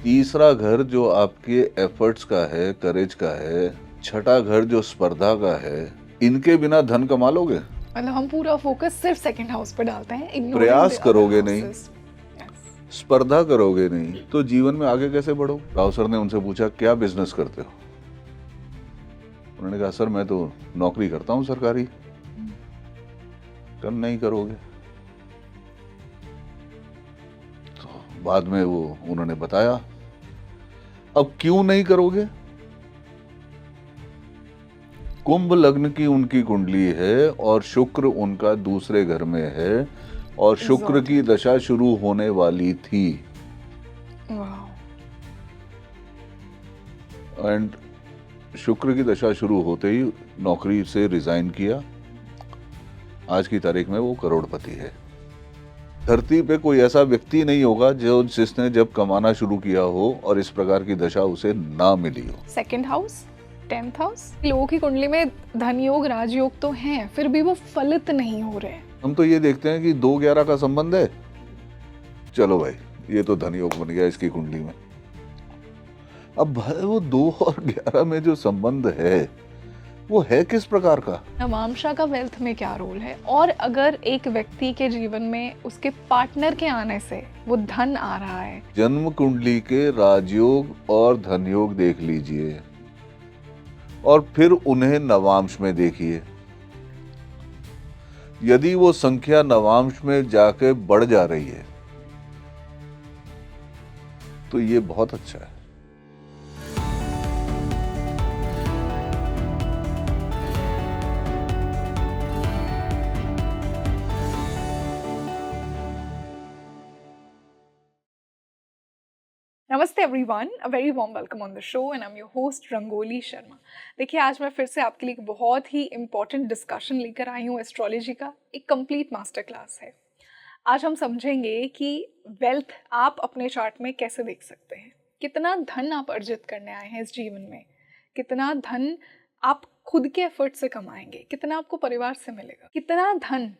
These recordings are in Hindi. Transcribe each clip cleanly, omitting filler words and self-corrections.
तीसरा घर जो आपके एफर्ट्स का है, करेज का है, छठा घर जो स्पर्धा का है, इनके बिना धन कमा लोगे? मतलब हम पूरा फोकस सिर्फ सेकंड हाउस पे डालते हैं, ignoring प्रयास the other करोगे नहीं, houses. Yes. स्पर्धा करोगे नहीं, तो जीवन में आगे कैसे बढ़ो? राव सर ने उनसे पूछा, क्या बिजनेस करते हो? उन्होंने कहा, सर मैं तो नौकरी करता हूँ सरकारी। कल नहीं करोगे। तो बाद में वो उन्होंने बताया, अब क्यों नहीं करोगे? कुंभ लग्न की उनकी कुंडली है और शुक्र उनका दूसरे घर में है और शुक्र की दशा शुरू होने वाली थी। Wow. एंड शुक्र की दशा शुरू होते ही नौकरी से रिजाइन किया। आज की तारीख में वो करोड़पति है। धरती पे कोई ऐसा व्यक्ति नहीं होगा जिसने जब कमाना शुरू किया हो और इस प्रकार की दशा उसे ना मिली हो। सेकंड हाउस, 10th हाउस, लोगों की कुंडली में धन योग, राजयोग तो हैं, फिर भी वो फलित नहीं हो रहे। हम तो ये देखते हैं कि 2-11 का संबंध है, चलो भाई ये तो धन योग बन गया इसकी कुंडली में। अब भाई वो 2 और 11 में जो संबंध है वो है किस प्रकार का? नवांशा का वेल्थ में क्या रोल है? और अगर एक व्यक्ति के जीवन में उसके पार्टनर के आने से वो धन आ रहा है, जन्म कुंडली के राजयोग और धन योग देख लीजिए और फिर उन्हें नवांश में देखिए। यदि वो संख्या नवांश में जाके बढ़ जा रही है तो ये बहुत अच्छा है। नमस्ते everyone, a very warm welcome on the show and I am your host rangoli Sharma. देखिए, आज मैं फिर से आपके लिए एक बहुत ही इम्पॉर्टेंट डिस्कशन लेकर आई हूँ। एस्ट्रोलॉजी का एक कंप्लीट मास्टर क्लास है। आज हम समझेंगे कि वेल्थ आप अपने चार्ट में कैसे देख सकते हैं, कितना धन आप अर्जित करने आए हैं इस जीवन में, कितना धन आप खुद के एफर्ट से कमाएंगे, कितना आपको परिवार से मिलेगा, कितना धन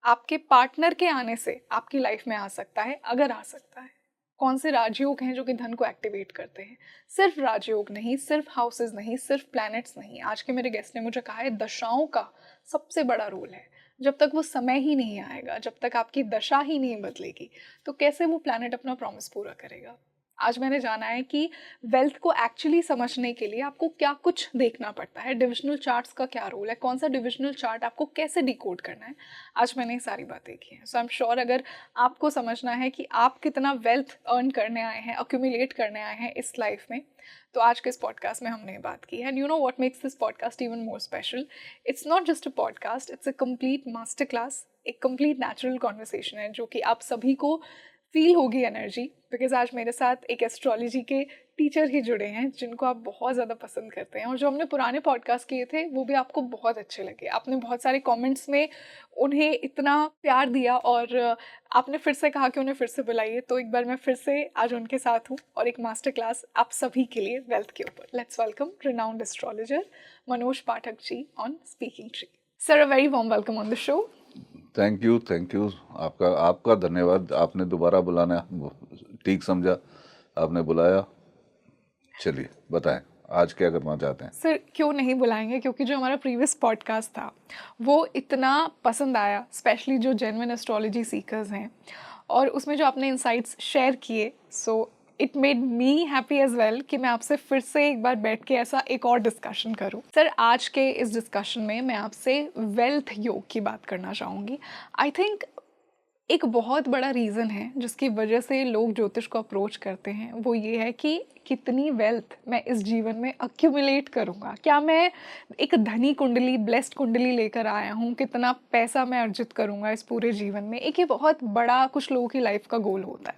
आपके पार्टनर के आने से आपकी लाइफ में आ सकता है, अगर आ सकता है। कौन से राजयोग हैं जो कि धन को एक्टिवेट करते हैं? सिर्फ राजयोग नहीं, सिर्फ हाउसेस नहीं, सिर्फ प्लैनेट्स नहीं। आज के मेरे गेस्ट ने मुझे कहा है दशाओं का सबसे बड़ा रोल है। जब तक वो समय ही नहीं आएगा, जब तक आपकी दशा ही नहीं बदलेगी, तो कैसे वो प्लैनेट अपना प्रॉमिस पूरा करेगा? आज मैंने जाना है कि वेल्थ को एक्चुअली समझने के लिए आपको क्या कुछ देखना पड़ता है, डिविजनल चार्ट्स का क्या रोल है, कौन सा डिविजनल चार्ट आपको कैसे डिकोड करना है। आज मैंने ये सारी बातें की हैं। सो आई एम श्योर अगर आपको समझना है कि आप कितना वेल्थ अर्न करने आए हैं, अक्यूमुलेट करने आए हैं इस लाइफ में, तो आज के इस पॉडकास्ट में हमने बात की है। And you know what makes this podcast even more special? It's not just a podcast, it's a complete master class, एक कंप्लीट नेचुरल कॉन्वर्सेशन है जो कि आप सभी को फील होगी एनर्जी। बिकॉज आज मेरे साथ एक एस्ट्रोलॉजी के टीचर ही जुड़े हैं जिनको आप बहुत ज़्यादा पसंद करते हैं, और जो हमने पुराने पॉडकास्ट किए थे वो भी आपको बहुत अच्छे लगे। आपने बहुत सारे कमेंट्स में उन्हें इतना प्यार दिया और आपने फिर से कहा कि उन्हें फिर से बुलाइए। तो एक बार मैं फिर से आज उनके साथ हूँ और एक मास्टर क्लास आप सभी के लिए वेल्थ के ऊपर। Let's welcome renowned astrologer Manoj Pathak ji on Speaking Tree. Sir, a very warm welcome on the show. Thank you, thank you. आपका धन्यवाद। आपने दोबारा बुलाना ठीक समझा, आपने बुलाया। चलिए बताएं, आज क्या करना चाहते हैं? सर, क्यों नहीं बुलाएंगे, क्योंकि जो हमारा प्रीवियस पॉडकास्ट था वो इतना पसंद आया, स्पेशली जो जेन्युइन एस्ट्रोलॉजी सीकर्स हैं, और उसमें जो आपने इंसाइट्स शेयर किए, so it made me happy as well कि मैं आपसे फिर से एक बार बैठ के ऐसा एक और डिस्कशन करूं। सर, आज के इस डिस्कशन में मैं आपसे वेल्थ योग की बात करना चाहूँगी। आई थिंक एक बहुत बड़ा रीज़न है जिसकी वजह से लोग ज्योतिष को अप्रोच करते हैं, वो ये है कि कितनी वेल्थ मैं इस जीवन में अक्यूमुलेट करूँगा, क्या मैं एक धनी कुंडली, ब्लेस्ड कुंडली लेकर आया हूँ, कितना पैसा मैं अर्जित करूँगा इस पूरे जीवन में। एक ये बहुत बड़ा कुछ लोगों की लाइफ का गोल होता है।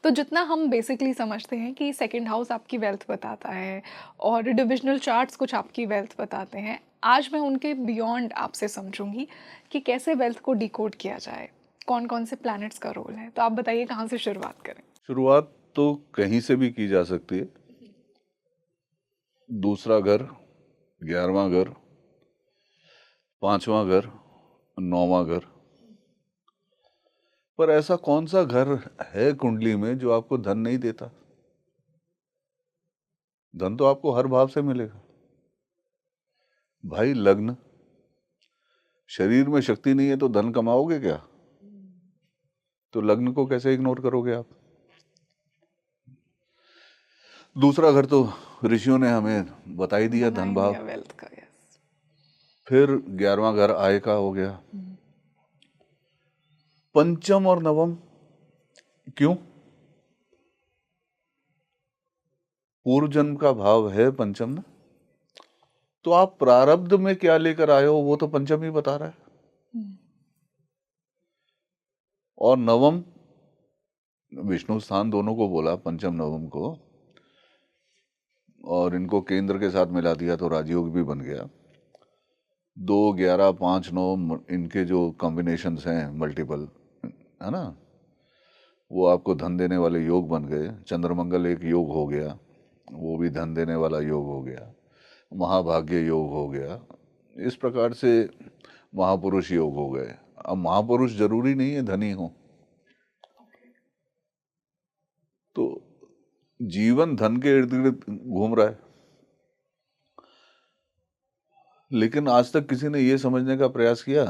तो जितना हम बेसिकली समझते हैं कि सेकेंड हाउस आपकी वेल्थ बताता है और डिविजनल चार्ट्स कुछ आपकी वेल्थ बताते हैं, आज मैं उनके बियॉन्ड आपसे समझूंगी कि कैसे वेल्थ को डिकोड किया जाए, कौन कौन से प्लैनेट्स का रोल है। तो आप बताइए कहाँ से शुरुआत करें? शुरुआत तो कहीं से भी की जा सकती है। दूसरा घर, 11वां घर, 5वां घर, 9वां घर। पर ऐसा कौन सा घर है कुंडली में जो आपको धन नहीं देता? धन तो आपको हर भाव से मिलेगा। भाई लग्न, शरीर में शक्ति नहीं है तो धन कमाओगे क्या? तो लग्न को कैसे इग्नोर करोगे आप? दूसरा घर तो ऋषियों ने हमें बता ही दिया, धन भाव। वेल्थ का, यस। फिर 11वां घर आय का हो गया। पंचम और नवम क्यों? पूर्व जन्म का भाव है पंचम ना, तो आप प्रारब्ध में क्या लेकर आए हो वो तो पंचम ही बता रहा है। और नवम, विष्णु स्थान दोनों को बोला, पंचम नवम को, और इनको केंद्र के साथ मिला दिया तो राजयोग भी बन गया। 2, 11, 5, 9 इनके जो कॉम्बिनेशंस हैं मल्टीपल, है ना, वो आपको धन देने वाले योग बन गए। चंद्रमंगल एक योग हो गया, वो भी धन देने वाला योग हो गया। महाभाग्य योग हो गया। इस प्रकार से महापुरुष योग हो गए। अब महापुरुष जरूरी नहीं है धनी हो, तो जीवन धन के इर्द गिर्द घूम रहा है। लेकिन आज तक किसी ने यह समझने का प्रयास किया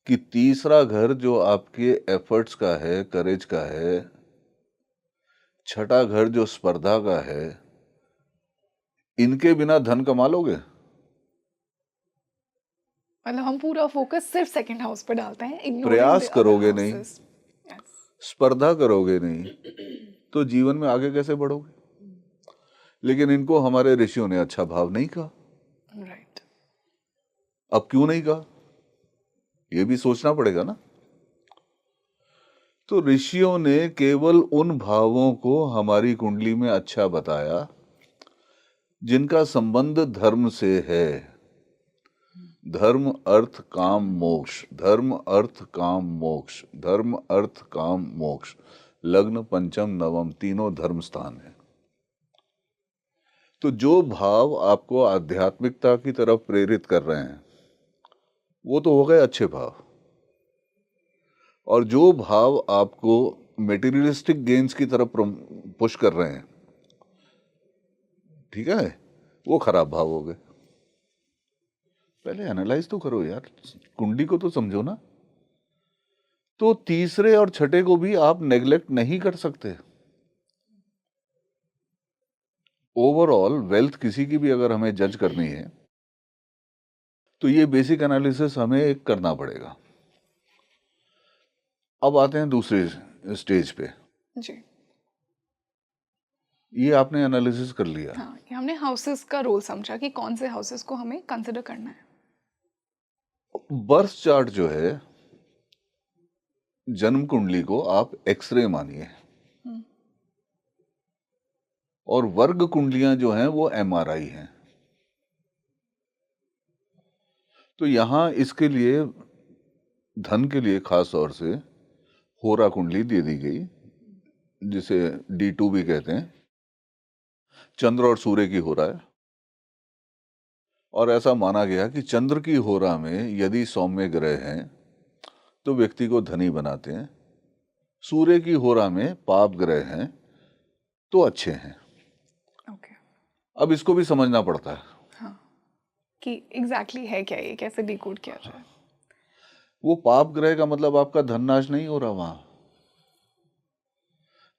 कि तीसरा घर जो आपके एफर्ट्स का है, करेज का है, छठा घर जो स्पर्धा का है, इनके बिना धन कमा लोगे? मतलब हम पूरा फोकस सिर्फ सेकंड हाउस पे डालते हैं, ignoring प्रयास the other करोगे नहीं, houses. Yes. स्पर्धा करोगे नहीं, तो जीवन में आगे कैसे बढ़ोगे? लेकिन इनको हमारे ऋषियों ने अच्छा भाव नहीं कहा। Right. अब क्यों नहीं कहा, ये भी सोचना पड़ेगा ना। तो ऋषियों ने केवल उन भावों को हमारी कुंडली में अच्छा बताया जिनका संबंध धर्म से है। धर्म अर्थ काम मोक्ष, धर्म अर्थ काम मोक्ष, धर्म अर्थ काम मोक्ष। लग्न, पंचम, नवम तीनों धर्म स्थान है। तो जो भाव आपको आध्यात्मिकता की तरफ प्रेरित कर रहे हैं वो तो हो गए अच्छे भाव, और जो भाव आपको मेटीरियलिस्टिक गेन्स की तरफ पुश कर रहे हैं, ठीक है, वो खराब भाव हो गए। पहले एनालाइज तो करो यार, कुंडली को तो समझो ना। तो तीसरे और छठे को भी आप नेग्लेक्ट नहीं कर सकते। ओवरऑल वेल्थ किसी की भी अगर हमें जज करनी है तो ये बेसिक एनालिसिस हमें एक करना पड़ेगा। अब आते हैं दूसरे स्टेज पे। जी ये आपने एनालिसिस कर लिया। हाँ, ये हमने हाउसेस का रोल समझा कि कौन से हाउसेस को हमें कंसिडर करना है। बर्थ चार्ट जो है, जन्म कुंडली को आप एक्सरे मानिए, और वर्ग कुंडलियां जो हैं वो एमआरआई हैं। तो यहां इसके लिए, धन के लिए खास तौर से होरा कुंडली दे दी गई, जिसे D2 भी कहते हैं। चंद्र और सूर्य की होरा है, और ऐसा माना गया कि चंद्र की होरा में यदि सौम्य ग्रह हैं तो व्यक्ति को धनी बनाते हैं, सूर्य की होरा में पाप ग्रह हैं तो अच्छे हैं। ओके। अब इसको भी समझना पड़ता है। हाँ, कि एग्जैक्टली है क्या, ये कैसे डिकोड किया जाए। वो पाप ग्रह का मतलब आपका धन नाश नहीं हो रहा।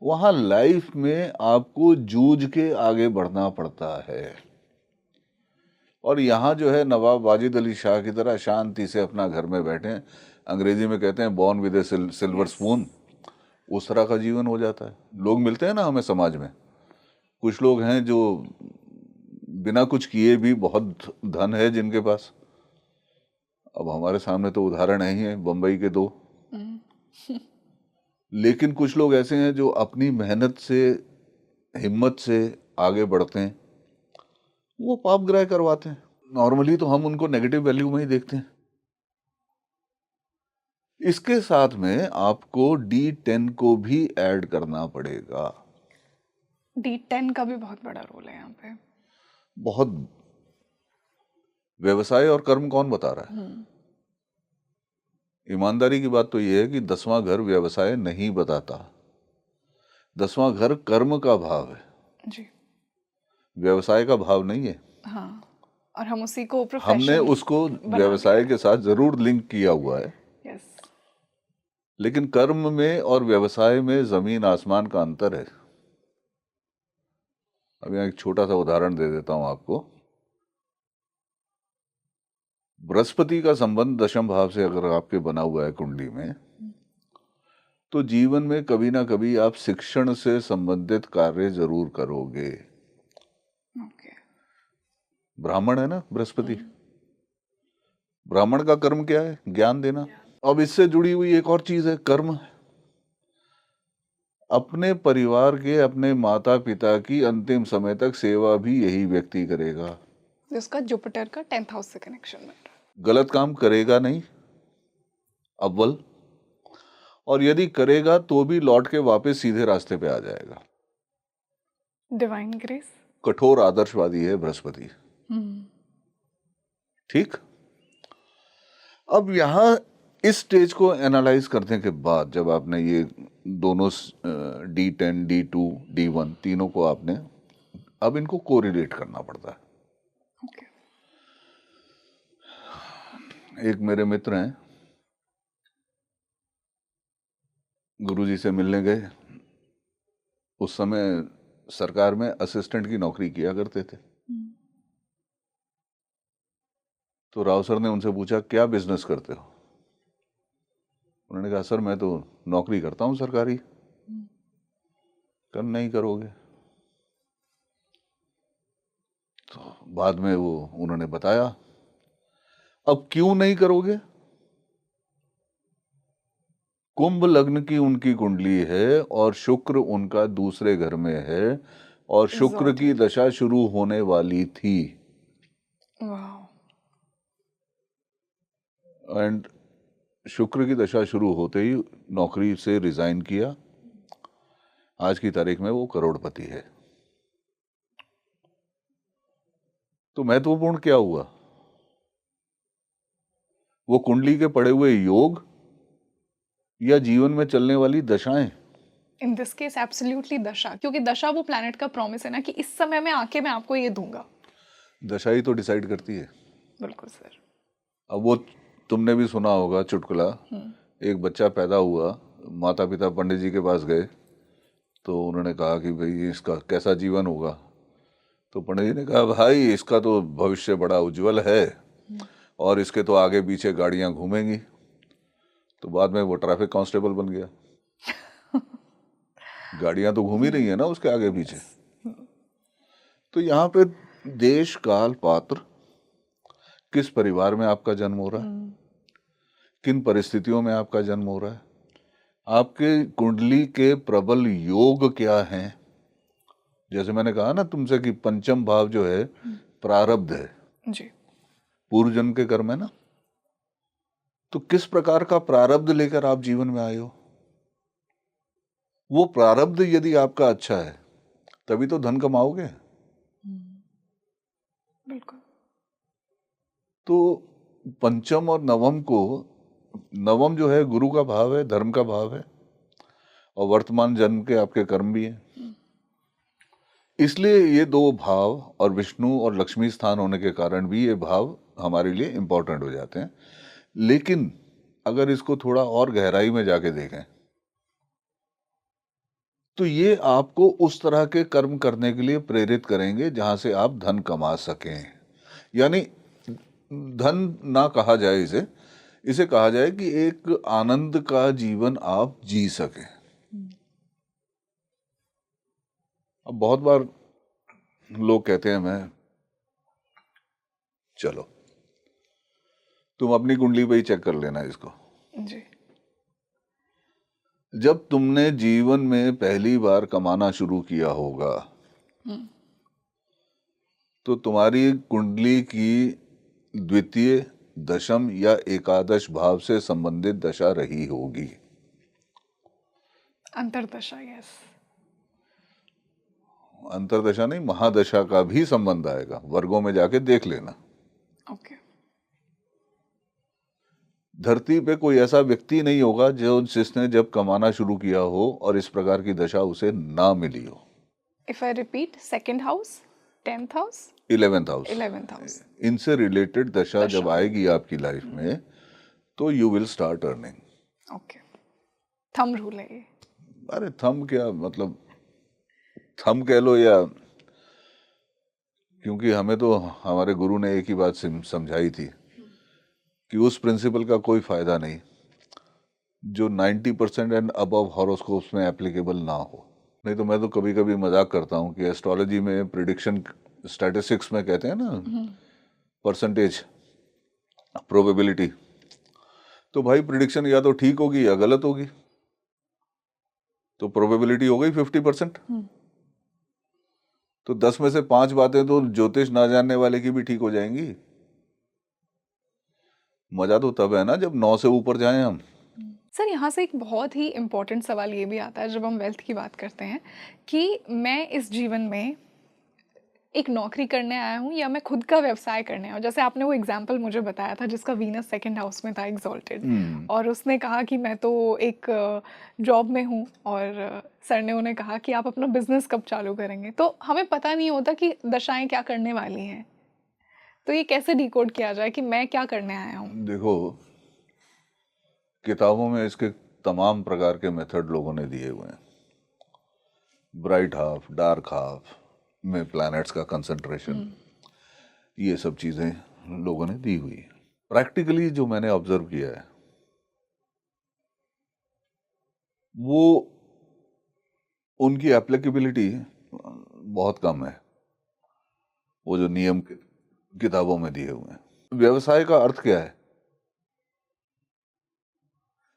वहां लाइफ में आपको जूझ के आगे बढ़ना पड़ता है। और यहाँ जो है नवाब वाजिद अली शाह की तरह शांति से अपना घर में बैठे, अंग्रेजी में कहते हैं born with A silver spoon, उस तरह का जीवन हो जाता है। लोग मिलते हैं ना हमें समाज में, कुछ लोग हैं जो बिना कुछ किए भी बहुत धन है जिनके पास। अब हमारे सामने तो उदाहरण है ही है, बम्बई के 2। लेकिन कुछ लोग ऐसे हैं जो अपनी मेहनत से, हिम्मत से आगे बढ़ते हैं, वो पाप ग्रह करवाते हैं। नॉर्मली तो हम उनको नेगेटिव वैल्यू में ही देखते हैं। इसके साथ में आपको D10 को भी ऐड करना पड़ेगा। D10 का भी बहुत बड़ा रोल है यहाँ पे। बहुत। व्यवसाय और कर्म कौन बता रहा है? ईमानदारी की बात तो ये है कि 10वां घर व्यवसाय नहीं बताता, 10वां घर कर्म का भाव है। जी। व्यवसाय का भाव नहीं है। हाँ, और हम उसी को हमने प्रोफेशन उसको बना व्यवसाय के साथ जरूर लिंक किया हुआ है, यस। लेकिन कर्म में और व्यवसाय में जमीन आसमान का अंतर है। अब यहाँ एक छोटा सा उदाहरण दे देता हूं आपको। बृहस्पति का संबंध दशम भाव से अगर आपके बना हुआ है कुंडली में, तो जीवन में कभी ना कभी आप शिक्षण से संबंधित कार्य जरूर करोगे। ओके। ब्राह्मण है ना बृहस्पति, ब्राह्मण का कर्म क्या है? ज्ञान देना। अब इससे जुड़ी हुई एक और चीज है कर्म। अपने परिवार के, अपने माता पिता की अंतिम समय तक सेवा भी यही व्यक्ति करेगा। उसका जुपिटर का 10th हाउस से कनेक्शन बन रहा है। गलत काम करेगा नहीं अव्वल, और यदि करेगा तो भी लौट के वापस सीधे रास्ते पे आ जाएगा। Divine grace. कठोर आदर्शवादी है बृहस्पति। ठीक। अब यहां इस स्टेज को एनालाइज करने के बाद, जब आपने ये दोनों D10, D2, D1 तीनों को आपने अब इनको कोरिलेट करना पड़ता है। ओके। एक मेरे मित्र हैं, गुरुजी से मिलने गए। उस समय सरकार में असिस्टेंट की नौकरी किया करते थे। तो राव सर ने उनसे पूछा क्या बिजनेस करते हो? उन्होंने कहा सर मैं तो नौकरी करता हूं सरकारी। कर नहीं करोगे? तो बाद में वो उन्होंने बताया। अब क्यों नहीं करोगे? कुंभ लग्न की उनकी कुंडली है और शुक्र उनका दूसरे घर में है, और शुक्र की दशा शुरू होने वाली थी। एंड शुक्र की दशा शुरू होते ही नौकरी से रिजाइन किया। आज की तारीख में वो करोड़पति है। तो महत्वपूर्ण क्या हुआ? वो कुंडली के पड़े हुए योग या जीवन में चलने वाली दशाएं? इन दिस केस एब्सोल्युटली दशा, क्योंकि दशा वो प्लैनेट का प्रॉमिस है ना कि इस समय में आके मैं आपको ये दूंगा। दशा ही तो डिसाइड करती है। बिल्कुल सर। अब वो तुमने भी सुना होगा चुटकुला, एक बच्चा पैदा हुआ, माता पिता पंडित जी के पास गए, तो उन्होंने कहा कि भाई इसका कैसा जीवन होगा? तो पंडित जी ने कहा भाई इसका तो भविष्य बड़ा उज्जवल है, और इसके तो आगे पीछे गाड़ियां घूमेंगी। तो बाद में वो ट्रैफिक कांस्टेबल बन गया। गाड़ियां तो घूम ही रही है ना उसके आगे पीछे। तो यहाँ पे देश काल पात्र, किस परिवार में आपका जन्म हो रहा है, किन परिस्थितियों में आपका जन्म हो रहा है, आपके कुंडली के प्रबल योग क्या हैं। जैसे मैंने कहा ना तुमसे कि पंचम भाव जो है प्रारब्ध है जी। पूर्व जन्म के कर्म है ना। तो किस प्रकार का प्रारब्ध लेकर आप जीवन में आए हो? वो प्रारब्ध यदि आपका अच्छा है तभी तो धन कमाओगे। बिल्कुल। तो पंचम और नवम को, नवम जो है गुरु का भाव है, धर्म का भाव है, और वर्तमान जन्म के आपके कर्म भी हैं। इसलिए ये दो भाव और विष्णु और लक्ष्मी स्थान होने के कारण भी ये भाव हमारे लिए इंपॉर्टेंट हो जाते हैं। लेकिन अगर इसको थोड़ा और गहराई में जाके देखें तो ये आपको उस तरह के कर्म करने के लिए प्रेरित करेंगे जहां से आप धन कमा सकें। यानी धन ना कहा जाए इसे, इसे कहा जाए कि एक आनंद का जीवन आप जी सकें। अब बहुत बार लोग कहते हैं मैं, चलो तुम अपनी कुंडली पे ही चेक कर लेना इसको। जी। जब तुमने जीवन में पहली बार कमाना शुरू किया होगा तो तुम्हारी कुंडली की द्वितीय, दशम या एकादश भाव से संबंधित दशा रही होगी। अंतरदशा, यस। अंतरदशा नहीं, महादशा का भी संबंध आएगा। वर्गों में जाके देख लेना। ओके। धरती पे कोई ऐसा व्यक्ति नहीं होगा जो जिसने जब कमाना शुरू किया हो और इस प्रकार की दशा उसे ना मिली हो। If I repeat, second house, 10th house, 11th house, 11th house. इनसे रिलेटेड दशा जब आएगी आपकी लाइफ में तो you will start earning. Okay, thumb rule है ये। अरे थंब क्या, मतलब थंब कह लो या, क्योंकि हमें तो हमारे गुरु ने एक ही बात समझाई थी कि उस प्रिंसिपल का कोई फायदा नहीं जो 90% एंड अबव हॉरोस्कोप्स में एप्लीकेबल ना हो। नहीं तो मैं तो कभी कभी मजाक करता हूँ कि एस्ट्रोलॉजी में प्रिडिक्शन स्टैटिस्टिक्स में कहते हैं ना, परसेंटेज प्रोबेबिलिटी, तो भाई प्रिडिक्शन या तो ठीक होगी या गलत होगी, तो प्रोबेबिलिटी हो गई 50%। तो 10 में से 5 बातें तो ज्योतिष ना जानने वाले की भी ठीक हो जाएंगी। मजा तो तब है ना जब 9 से ऊपर जाएं हम। सर, यहाँ से एक बहुत ही इम्पोर्टेंट सवाल ये भी आता है जब हम वेल्थ की बात करते हैं कि मैं इस जीवन में एक नौकरी करने आया हूँ या मैं खुद का व्यवसाय करने आया हूँ। जैसे आपने वो एग्जाम्पल मुझे बताया था जिसका वीनस सेकंड हाउस में था, एग्जॉल्टेड, और उसने कहा कि मैं तो एक जॉब में हूँ, और सर ने उन्हें कहा कि आप अपना बिजनेस कब चालू करेंगे। तो हमें पता नहीं होता कि दशाएं क्या करने वाली हैं, तो ये कैसे डिकोड किया जाए कि मैं क्या करने आया हूँ? देखो, किताबों में इसके तमाम प्रकार के मेथड लोगों ने दिए हुए हैं। ब्राइट हाफ, डार्क हाफ में प्लैनेट्स का कंसंट्रेशन, ये सब चीजें लोगों ने दी हुई है। प्रैक्टिकली जो मैंने ऑब्जर्व किया है वो उनकी एप्लीकेबिलिटी बहुत कम है, वो जो नियम किताबों में दिए हुए हैं। व्यवसाय का अर्थ क्या है?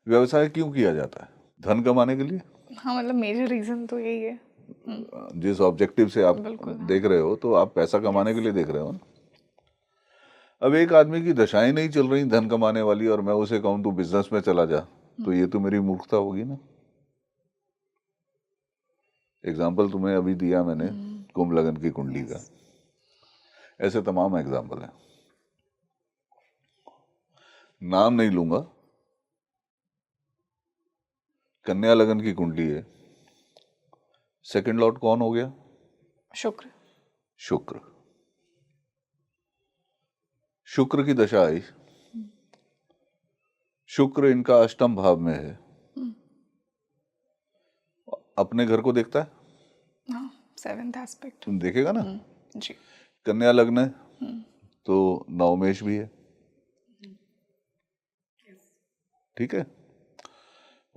व्यवसाय क्यों किया जाता है? धन कमाने के लिए। हाँ, मतलब मेजर रीजन तो यही है। जिस ऑब्जेक्टिव से आप बिल्कुल, हाँ। देख रहे हो तो आप पैसा कमाने के लिए देख रहे हो ना। अब एक आदमी की दशाएं नहीं चल रही धन कमाने वाली और मैं उसे कहूं तू बिजनेस में चला जा, तो ये तो मेरी मूर्खता होगी ना। एग्जाम्पल तुम्हें अभी दिया मैंने कुंभ लगन की कुंडली का, ऐसे तमाम एग्जाम्पल हैं, नाम नहीं लूंगा। कन्या लगन की कुंडली है, सेकंड लॉर्ड कौन हो गया? शुक्र। शुक्र। शुक्र की दशा आई, शुक्र इनका अष्टम भाव में है, अपने घर को देखता है, हाँ, सेवेंथ एस्पेक्ट। तुम देखेगा ना। जी। कन्या लग्न है तो नवमेश भी है, ठीक है।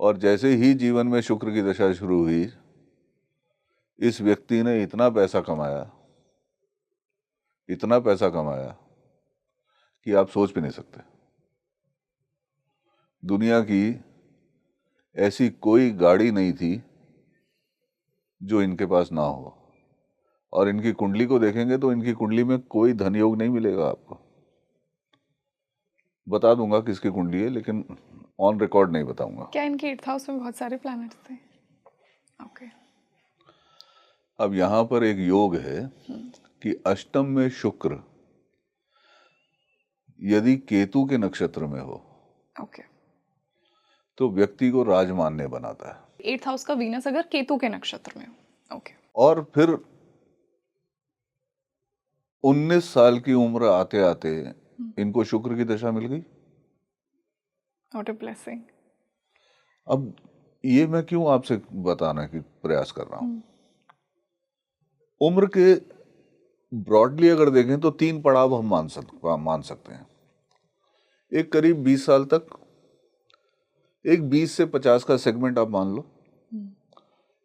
और जैसे ही जीवन में शुक्र की दशा शुरू हुई, इस व्यक्ति ने इतना पैसा कमाया, इतना पैसा कमाया कि आप सोच भी नहीं सकते। दुनिया की ऐसी कोई गाड़ी नहीं थी जो इनके पास ना हो, और इनकी कुंडली को देखेंगे तो इनकी कुंडली में कोई धन योग नहीं मिलेगा आपको। बता दूंगा किसकी कुंडली है, लेकिन ऑन रिकॉर्ड नहीं बताऊंगा। क्या इनके 8th हाउस में बहुत सारे प्लैनेट्स थे? ओके। अब यहां पर एक योग है कि अष्टम में शुक्र यदि केतु के नक्षत्र में हो ओके। तो व्यक्ति को राजमान्य बनाता है। 8th हाउस का वीनस अगर केतु के नक्षत्र में हो। ओके। और फिर 19 साल की उम्र आते आते इनको शुक्र की दशा मिल गई। What a blessing. अब ये मैं क्यों आपसे बताने की प्रयास कर रहा हूं, उम्र के ब्रॉडली अगर देखें तो 3 पड़ाव हम मान सकते हैं। एक करीब 20 साल तक, एक 20 से 50 का सेगमेंट आप मान लो,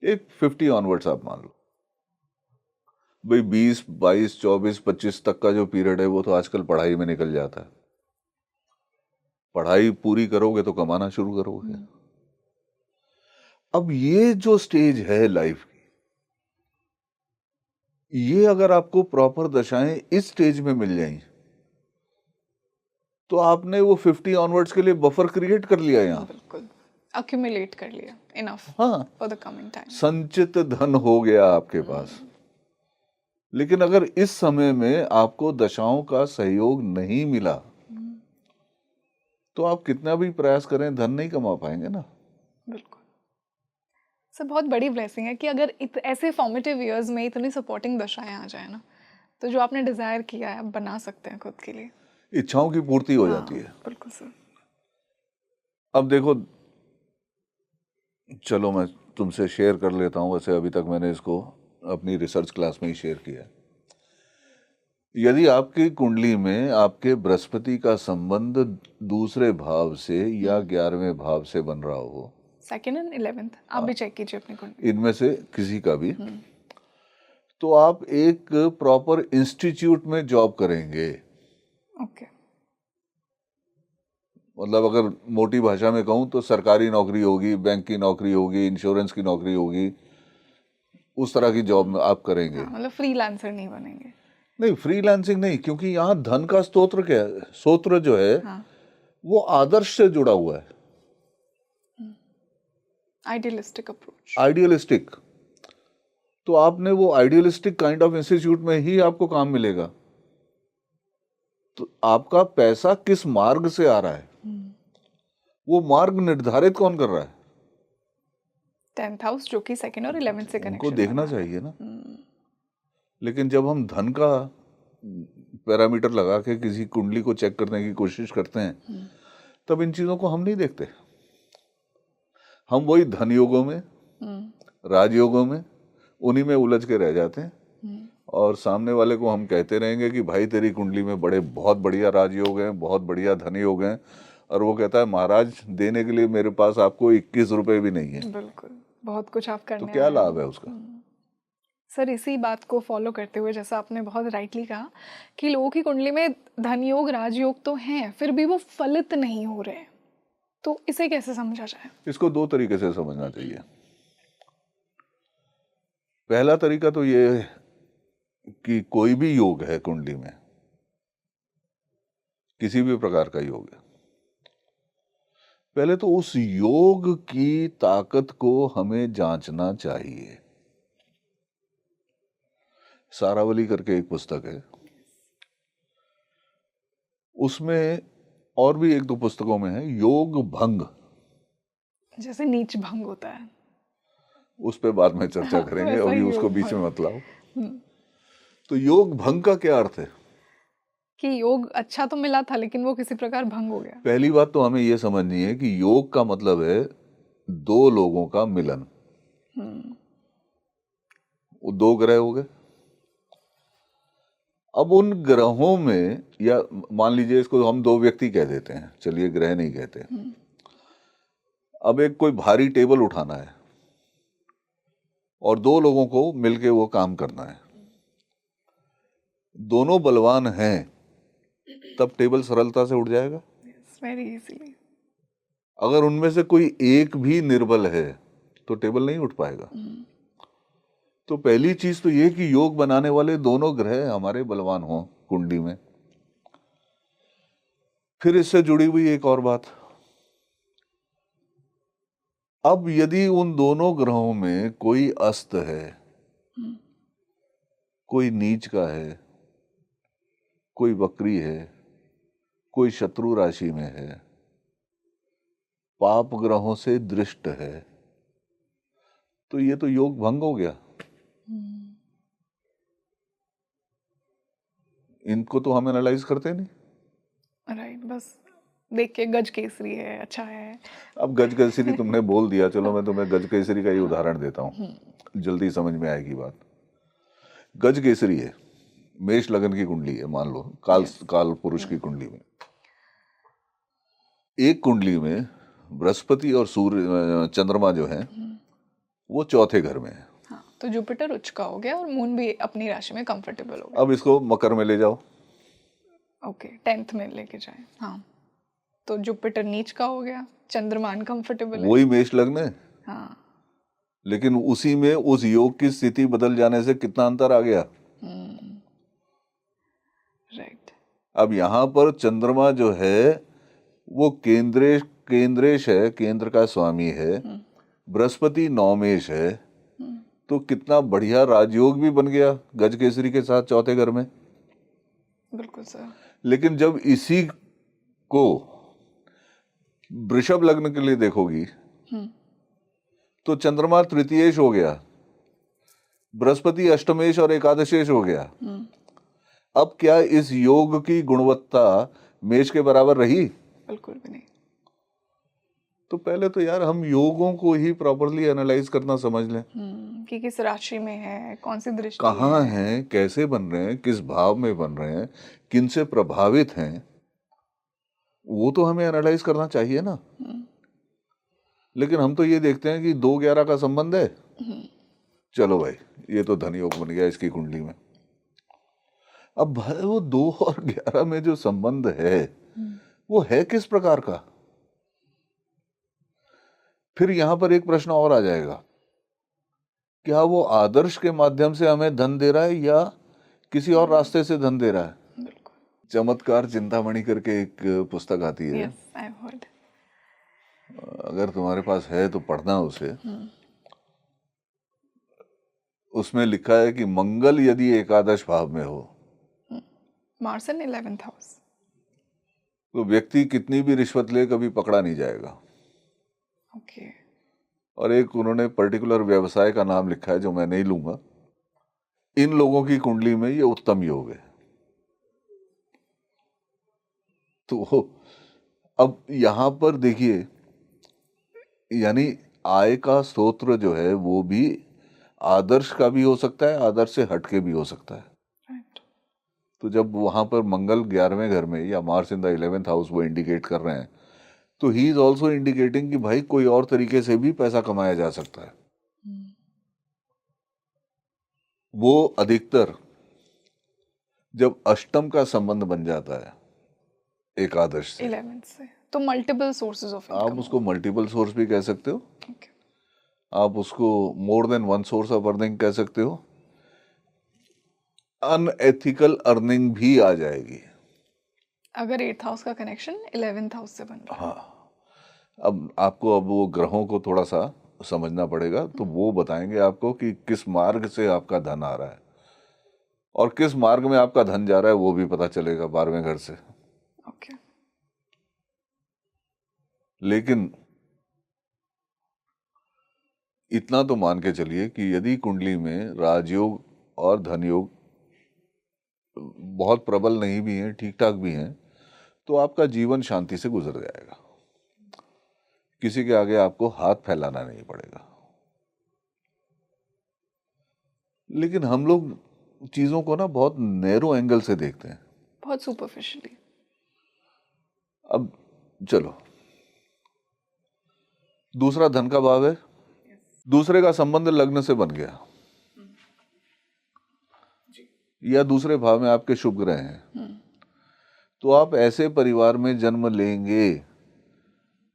एक 50 ऑनवर्ड्स आप मान लो। भाई 20, 22, 24, 25 तक का जो पीरियड है वो तो आजकल पढ़ाई में निकल जाता है। पढ़ाई पूरी करोगे तो कमाना शुरू करोगे। अब ये जो स्टेज है लाइफ की, ये अगर आपको प्रॉपर दशाएं इस स्टेज में मिल जाएं तो आपने वो 50 ऑनवर्ड्स के लिए बफर क्रिएट कर लिया यहाँ। बिल्कुल, accumulate कर लिया enough हाँ, for the coming time। संचित धन हो गया आपके पास। लेकिन अगर इस समय में आपको दशाओं का सहयोग नहीं मिला तो आप कितना भी प्रयास करें धन नहीं कमा पाएंगे ना। बिल्कुल सर, बहुत बड़ी ब्लेसिंग है कि अगर ऐसे फॉर्मेटिव ईयर्स में इतनी सपोर्टिंग दशाएं आ जाए ना, तो जो आपने डिजायर किया है आप बना सकते हैं खुद के लिए। इच्छाओं की पूर्ति हो जाती है। बिल्कुल सर। अब देखो, चलो मैं तुमसे शेयर कर लेता हूँ, वैसे अभी तक मैंने इसको अपनी रिसर्च क्लास में ही शेयर किया। यदि आपकी कुंडली में आपके बृहस्पति का संबंध दूसरे भाव से या 11वें भाव से बन रहा हो, 2nd and 11th, आप भी चेक कीजिए अपनी कुंडली, इनमें से किसी का भी, तो आप एक प्रॉपर इंस्टीट्यूट में जॉब करेंगे। ओके। मतलब अगर मोटी भाषा में कहूँ तो सरकारी नौकरी होगी, बैंक की नौकरी होगी, इंश्योरेंस की नौकरी होगी, उस तरह की जॉब में आप करेंगे। मतलब फ्रीलांसर नहीं बनेंगे। नहीं, फ्रीलांसिंग नहीं, क्योंकि यहाँ धन का स्तोत्र क्या है, स्रोत्र जो है वो आदर्श से जुड़ा हुआ है। Idealistic approach. आइडियलिस्टिक, तो आपने वो आइडियलिस्टिक काइंड ऑफ इंस्टीट्यूट में ही आपको काम मिलेगा। तो आपका पैसा किस मार्ग से आ रहा है, वो मार्ग निर्धारित कौन कर रहा है? 10th हाउस, जो कि 2nd और 11th से कनेक्शन उनको देखना चाहिए ना। लेकिन जब हम धन का पैरामीटर लगा के किसी कुंडली को चेक करने की कोशिश करते हैं, तब इन चीजों को हम नहीं देखते। हम वही धन योगों में, राजयोगों में, उन्हीं में उलझ के रह जाते हैं। और सामने वाले को हम कहते रहेंगे कि भाई तेरी कुंडली में बहुत बढ़िया राजयोग हैं, बहुत बढ़िया धन योग हैं, और वो कहता है महाराज देने के लिए मेरे पास आपको 21 रुपए भी नहीं है। बिल्कुल, बहुत कुछ आप करने तो क्या लाभ है उसका? सर इसी बात को फॉलो करते हुए, जैसा आपने बहुत राइटली कहा कि लोगों की कुंडली में धन योग, राजयोग तो हैं, फिर भी वो फलित नहीं हो रहे, तो इसे कैसे समझा जाए? इसको दो तरीके से समझना चाहिए। पहला तरीका तो ये है कि कोई भी योग है कुंडली में, किसी भी प्रकार का योग है, पहले तो उस योग की ताकत को हमें जांचना चाहिए। सारावली करके एक पुस्तक है, उसमें और भी एक दो पुस्तकों में है योग भंग, जैसे नीच भंग होता है, उस पे बाद में चर्चा करेंगे, वैसा अभी ही उसको योग बीच में भंग। मत लाओ। तो योग भंग का क्या अर्थ है? कि योग अच्छा तो मिला था लेकिन वो किसी प्रकार भंग हो गया। पहली बात तो हमें यह समझनी है कि योग का मतलब है दो लोगों का मिलन। वो दो ग्रह हो गए। अब उन ग्रहों में, या मान लीजिए इसको हम दो व्यक्ति कह देते हैं, चलिए ग्रह नहीं कहते। अब एक कोई भारी टेबल उठाना है और दो लोगों को मिलके वो काम करना है, दोनों बलवान हैं, तब टेबल सरलता से उठ जाएगा। Very easily. अगर उनमें से कोई एक भी निर्बल है तो टेबल नहीं उठ पाएगा। तो पहली चीज तो ये कि योग बनाने वाले दोनों ग्रह हमारे बलवान हों कुंडली में। फिर इससे जुड़ी हुई एक और बात, अब यदि उन दोनों ग्रहों में कोई अस्त है, कोई नीच का है, कोई वक्री है, कोई शत्रु राशि में है, पाप ग्रहों से दृष्ट है, तो ये तो योग भंग हो गया। इनको तो हम एनालाइज करते नहीं। राइट, बस देख के गज केसरी है, अच्छा है। अब गज केसरी तुमने बोल दिया, चलो मैं तुम्हें गज केसरी का ही उदाहरण देता हूँ, जल्दी समझ में आएगी बात। गज केसरी है, मेष लगन की कुंडली है, मान लो काल पुरुष की कुंडली में। एक कुंडली में बृहस्पति और सूर्य चंद्रमा जो है वो चौथे घर में है। हाँ, तो जुपिटर उच्च का हो गया और मून भी अपनी राशि में कंफर्टेबल हो गया। अब इसको मकर में ले जाओ। ओके, 10th में लेके जाए। हाँ, तो जुपिटर नीच का हो गया, चंद्रमा अनकंफर्टेबल है। वही मेष लग्न है। हाँ, लेकिन उसी में उस योग की स्थिति बदल जाने से कितना अंतर आ गया। राइट। अब यहाँ पर चंद्रमा जो है वो केंद्रेश है, केंद्र का स्वामी है, बृहस्पति नौमेश है, तो कितना बढ़िया राजयोग भी बन गया गज केसरी के साथ चौथे घर में। बिल्कुल सर। लेकिन जब इसी को वृषभ लग्न के लिए देखोगी तो चंद्रमा तृतीयेश हो गया, बृहस्पति अष्टमेश और एकादशेश हो गया, अब क्या इस योग की गुणवत्ता मेष के बराबर रही? बिल्कुल भी नहीं। तो पहले तो यार हम योगों को ही प्रॉपरली एनालाइज करना समझ लें, कि किस राशि में है, कौन सी दृष्टि कहाँ है। हैं, कैसे बन रहे हैं, किस भाव में बन रहे हैं, किन से प्रभावित हैं, वो तो हमें एनालाइज करना चाहिए ना। लेकिन हम तो ये देखते हैं कि 2-11 का संबंध है, चलो भाई ये तो धन योग बन गया इसकी कुंडली में। अब भाई वो 2 और 11 में जो संबंध है वो है किस प्रकार का? फिर यहां पर एक प्रश्न और आ जाएगा, क्या वो आदर्श के माध्यम से हमें धन दे रहा है या किसी और रास्ते से धन दे रहा है? बिल्कुल। चमत्कार चिंतामणि करके एक पुस्तक आती है, यस, आई हैव हर्ड। अगर तुम्हारे पास है तो पढ़ना उसे। उसमें लिखा है कि मंगल यदि एकादश भाव में हो मार्स इन 11th हाउस। तो व्यक्ति कितनी भी रिश्वत ले कभी पकड़ा नहीं जाएगा। ओके। और एक उन्होंने पर्टिकुलर व्यवसाय का नाम लिखा है जो मैं नहीं लूंगा। इन लोगों की कुंडली में ये उत्तम योग है। तो अब यहां पर देखिए, यानी आय का स्रोत जो है वो भी आदर्श का भी हो सकता है, आदर्श से हटके भी हो सकता है। राइट। तो जब वहां पर मंगल 11वें घर में या Mars in the 11th house वो इंडिकेट कर रहे हैं, तो ही इज ऑल्सो इंडिकेटिंग कि भाई कोई और तरीके से भी पैसा कमाया जा सकता है। वो अधिकतर जब अष्टम का संबंध बन जाता है एकादश से, 11th से तो मल्टीपल सोर्सेज ऑफ आप इनकम। उसको मल्टीपल सोर्स भी कह सकते हो, ओके। आप उसको more than one source of earning कह सकते हो, अनएथिकल अर्निंग भी आ जाएगी। अगर 8th हाउस का कनेक्शन 11th हाउस से बन रहा है। हाँ, अब वो ग्रहों को थोड़ा सा समझना पड़ेगा, तो वो बताएंगे आपको कि किस मार्ग से आपका धन आ रहा है और किस मार्ग में आपका धन जा रहा है, वो भी पता चलेगा 12वें घर से। ओके। लेकिन इतना तो मान के चलिए कि यदि कुंडली में राजयोग और धन योग बहुत प्रबल नहीं भी हैं, ठीक ठाक भी हैं, तो आपका जीवन शांति से गुजर जाएगा। किसी के आगे आपको हाथ फैलाना नहीं पड़ेगा। लेकिन हम लोग चीजों को ना बहुत नैरो एंगल से देखते हैं। बहुत सुपरफिशियली। अब चलो, दूसरा धन का भाव है, दूसरे का संबंध लग्न से बन गया या दूसरे भाव में आपके शुभ ग्रह हैं, तो आप ऐसे परिवार में जन्म लेंगे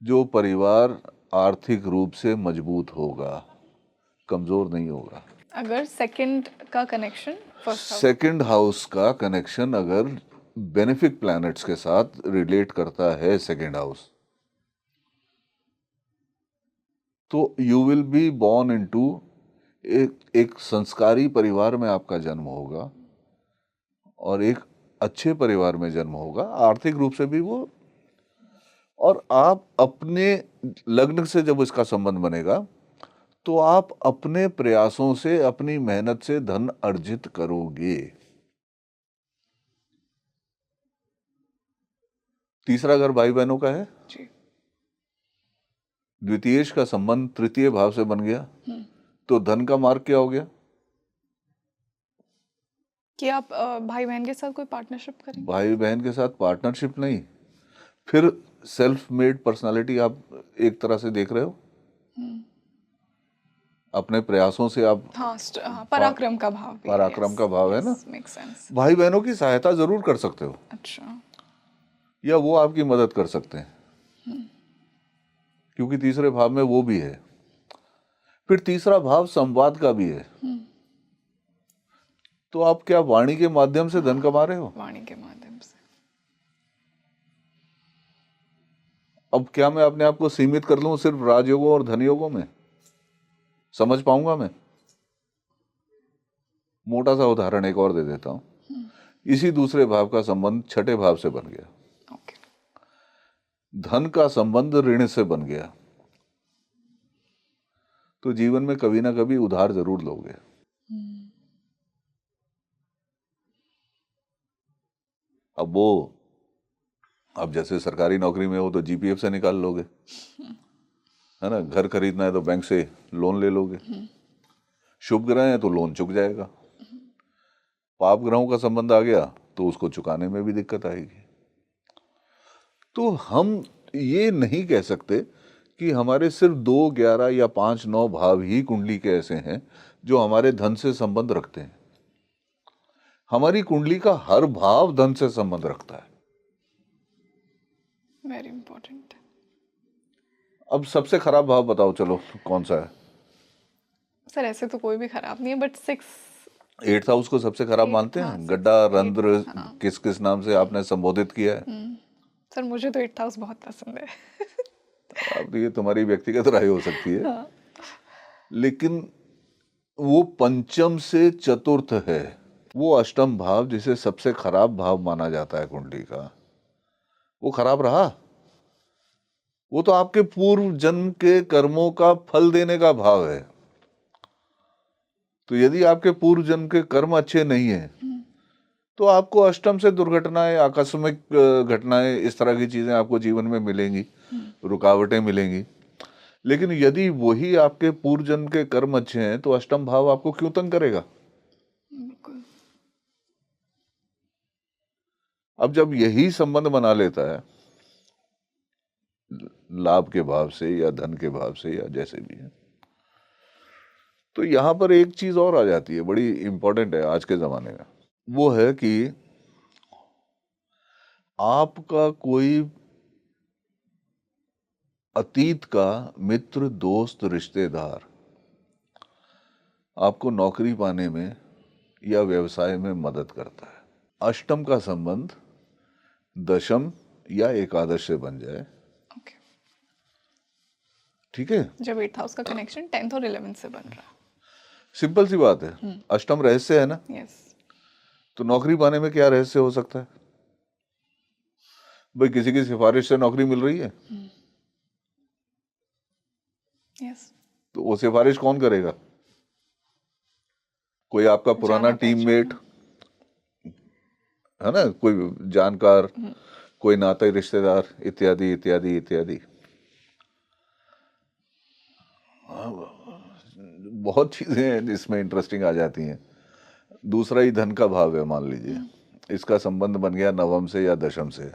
जो परिवार आर्थिक रूप से मजबूत होगा, कमजोर नहीं होगा। अगर सेकंड का connection first house, second house का कनेक्शन अगर बेनिफिक प्लैनेट्स के साथ रिलेट करता है सेकंड हाउस, तो you will be born into एक संस्कारी परिवार में आपका जन्म होगा और एक अच्छे परिवार में जन्म होगा, आर्थिक रूप से भी वो। और आप अपने लग्न से जब इसका संबंध बनेगा तो आप अपने प्रयासों से, अपनी मेहनत से धन अर्जित करोगे। तीसरा घर भाई बहनों का है, जी। द्वितीयेश का संबंध तृतीय भाव से बन गया, तो धन का मार्ग क्या हो गया? कि आप भाई बहन के साथ कोई पार्टनरशिप करेंगे। भाई बहन के साथ पार्टनरशिप नहीं, फिर सेल्फ मेड पर्सनालिटी आप एक तरह से देख रहे हो। अपने प्रयासों से आप, हाँ, पराक्रम का भाव भी है, पराक्रम yes, का भाव है yes, ना। makes sense। भाई बहनों की सहायता जरूर कर सकते हो अच्छा। या वो आपकी मदद कर सकते हैं, क्योंकि तीसरे भाव में वो भी है। फिर तीसरा भाव संवाद का भी है, तो आप क्या वाणी के माध्यम से धन कमा रहे हो? वाणी के माध्यम से। अब क्या मैं अपने आप को सीमित कर लूं सिर्फ राजयोगों और धन योगों में? समझ पाऊंगा मैं? मोटा सा उदाहरण एक और दे देता हूं। इसी दूसरे भाव का संबंध छठे भाव से बन गया, ओके। धन का संबंध ऋण से बन गया, तो जीवन में कभी ना कभी उधार जरूर लोगे। अब वो, अब जैसे सरकारी नौकरी में हो तो जीपीएफ से निकाल लोगे, है ना, घर खरीदना है तो बैंक से लोन ले लोगे, शुभ ग्रह है तो लोन चुक जाएगा, पाप ग्रहों का संबंध आ गया तो उसको चुकाने में भी दिक्कत आएगी। तो हम ये नहीं कह सकते कि हमारे सिर्फ 2, 11 या 5, 9 भाव ही कुंडली के ऐसे हैं जो हमारे धन से संबंध रखते हैं। हमारी कुंडली का हर भाव धन से संबंध रखता है। Very important. अब सबसे खराब भाव बताओ, चलो कौन सा है? सर ऐसे तो कोई भी खराब नहीं है, बट 8th हाउस को सबसे खराब मानते हाँ, हैं? गड्ढा, रंध्र, हाँ। किस किस नाम से आपने संबोधित किया है? सर मुझे तो 8th हाउस बहुत पसंद है। अब ये तुम्हारी व्यक्तिगत राय हो सकती है, हाँ। लेकिन वो पंचम से चतुर्थ है, वो अष्टम भाव जिसे सबसे खराब भाव माना जाता है कुंडली का, वो खराब रहा। वो तो आपके पूर्व जन्म के कर्मों का फल देने का भाव है। तो यदि आपके पूर्व जन्म के कर्म अच्छे नहीं है तो आपको अष्टम से दुर्घटनाएं, आकस्मिक घटनाएं, इस तरह की चीजें आपको जीवन में मिलेंगी, रुकावटें मिलेंगी। लेकिन यदि वही आपके पूर्व जन्म के कर्म अच्छे हैं तो अष्टम भाव आपको क्यों तंग करेगा? बिल्कुल। अब जब यही संबंध बना लेता है लाभ के भाव से या धन के भाव से या जैसे भी है, तो यहां पर एक चीज और आ जाती है, बड़ी इंपॉर्टेंट है आज के जमाने में। वो है कि आपका कोई अतीत का मित्र, दोस्त, रिश्तेदार आपको नौकरी पाने में या व्यवसाय में मदद करता है। अष्टम का संबंध दशम या एकादश से बन जाए, ओके। ठीक है? जब 8th हाउस का कनेक्शन 10th और 11th से बन रहा है। सिंपल सी बात है, अष्टम रहस्य है ना, यस। तो नौकरी पाने में क्या रहस्य हो सकता है? भाई किसी की सिफारिश से नौकरी मिल रही है, यस। तो वो सिफारिश कौन करेगा? कोई आपका पुराना जाना टीममेट, है ना, कोई जानकार, कोई नाते रिश्तेदार, इत्यादि इत्यादि इत्यादि। बहुत चीजें हैं जिसमें इंटरेस्टिंग आ जाती हैं। दूसरा ही धन का भाव है, मान लीजिए इसका संबंध बन गया नवम से या दशम से,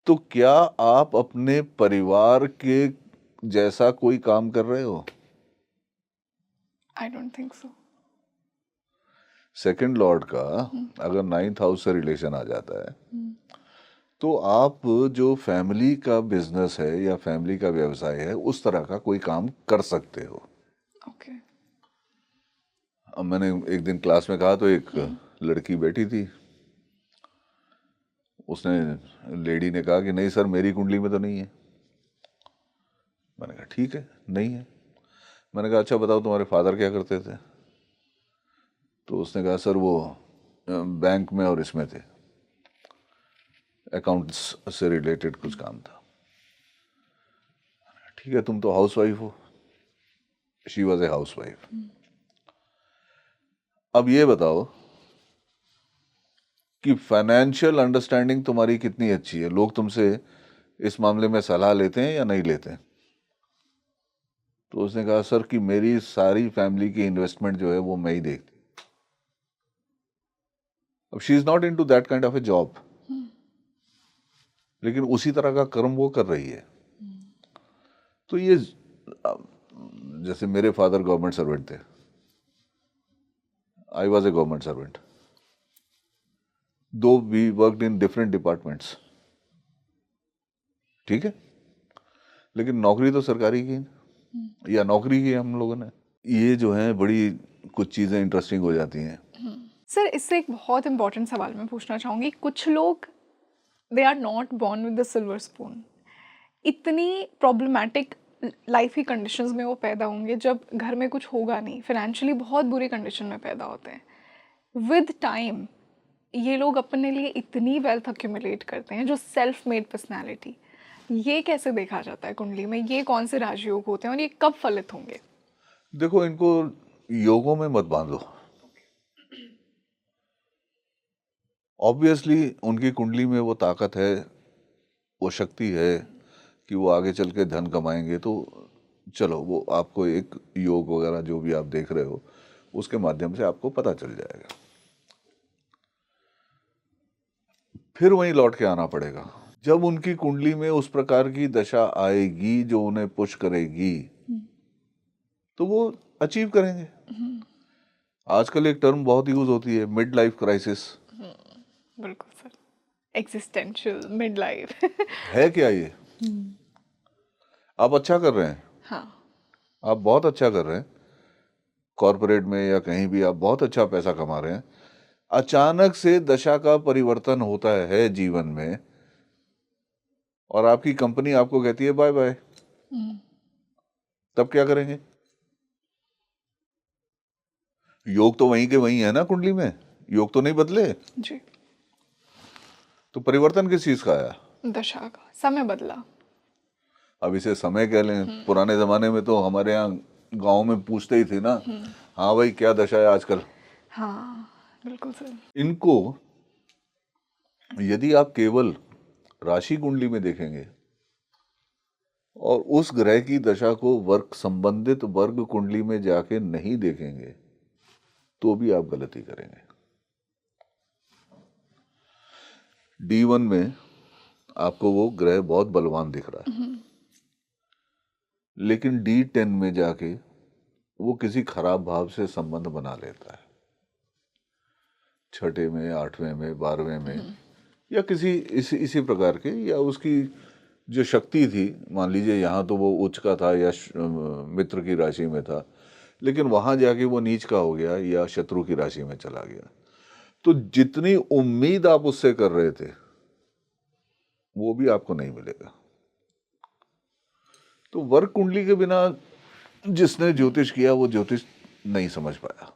तो क्या आप अपने परिवार के जैसा कोई काम कर रहे हो? I don't think so. Second Lord का अगर 9th हाउस से रिलेशन आ जाता है तो आप जो फैमिली का बिजनेस है या फैमिली का व्यवसाय है उस तरह का कोई काम कर सकते हो। ओके। अब मैंने एक दिन क्लास में कहा तो एक लड़की बैठी थी, उसने, लेडी ने कहा कि नहीं सर मेरी कुंडली में तो नहीं है। मैंने कहा ठीक है, नहीं है। मैंने कहा अच्छा बताओ तुम्हारे फादर क्या करते थे? तो उसने कहा सर वो बैंक में और इसमें थे, अकाउंट्स से रिलेटेड कुछ काम था। ठीक है, तुम तो हाउस वाइफ हो। She was a house wife. अब ये बताओ कि फाइनेंशियल अंडरस्टैंडिंग तुम्हारी कितनी अच्छी है, लोग तुमसे इस मामले में सलाह लेते हैं या नहीं लेते हैं? तो उसने कहा सर कि मेरी सारी फैमिली की इन्वेस्टमेंट जो है वो मैं ही देखती। अब she is not into that kind of A job, लेकिन उसी तरह का कर्म वो कर रही है। तो ये जैसे मेरे फादर गवर्नमेंट सर्वेंट थे, I was a government servant, though we worked in different departments, ठीक है, लेकिन नौकरी तो सरकारी की या नौकरी की हम लोगों ने। ये जो है बड़ी कुछ चीजें इंटरेस्टिंग हो जाती हैं। सर इससे एक बहुत इंपॉर्टेंट सवाल मैं पूछना चाहूँगी। कुछ लोग they are not born with the silver spoon, इतनी प्रॉब्लमैटिक लाइफ की कंडीशंस में वो पैदा होंगे जब घर में कुछ होगा नहीं, फाइनेंशियली बहुत बुरी कंडीशन में पैदा होते हैं। विद टाइम ये लोग अपने लिए इतनी वेल्थ अक्यूमुलेट करते हैं, जो सेल्फ मेड पर्सनैलिटी, ये कैसे देखा जाता है कुंडली में? ये कौन से राजयोग होते हैं और ये कब फलित होंगे? देखो इनको योगों में मत बांधो। ऑब्वियसली उनकी कुंडली में वो ताकत है, वो शक्ति है कि वो आगे चल के धन कमाएंगे, तो चलो वो आपको एक योग वगैरह जो भी आप देख रहे हो उसके माध्यम से आपको पता चल जाएगा। फिर वहीं लौट के आना पड़ेगा। जब उनकी कुंडली में उस प्रकार की दशा आएगी जो उन्हें पुश करेगी, तो वो अचीव करेंगे। आजकल एक टर्म बहुत यूज होती है, मिड लाइफ क्राइसिस। बिल्कुल सर, एग्जिस्टेंशियल मिड लाइफ। है क्या ये? आप अच्छा कर रहे हैं, हाँ, आप बहुत अच्छा कर रहे हैं, कॉरपोरेट में या कहीं भी आप बहुत अच्छा पैसा कमा रहे हैं। अचानक से दशा का परिवर्तन होता है जीवन में और आपकी कंपनी आपको कहती है बाय बाय, तब क्या करेंगे? योग तो वहीं के वहीं है ना, कुंडली में योग तो नहीं बदले। जी, तो परिवर्तन किस चीज का आया? दशा का, समय बदला। अब इसे समय कह लें, पुराने जमाने में तो हमारे यहाँ गांव में पूछते ही थे ना, हाँ भाई क्या दशा है आजकल। हाँ बिल्कुल सर। इनको यदि आप केवल राशि कुंडली में देखेंगे और उस ग्रह की दशा को वर्ग संबंधित वर्ग कुंडली में जाके नहीं देखेंगे तो भी आप गलती करेंगे। D1 में आपको वो ग्रह बहुत बलवान दिख रहा है, लेकिन D10 में जाके वो किसी खराब भाव से संबंध बना लेता है, छठे में, आठवें में, 12वें में, या किसी इसी प्रकार के, या उसकी जो शक्ति थी, मान लीजिए यहाँ तो वो उच्च का था या मित्र की राशि में था, लेकिन वहां जाके वो नीच का हो गया या शत्रु की राशि में चला गया, तो जितनी उम्मीद आप उससे कर रहे थे वो भी आपको नहीं मिलेगा। तो वर्ग कुंडली के बिना जिसने ज्योतिष किया वो ज्योतिष नहीं समझ पाया।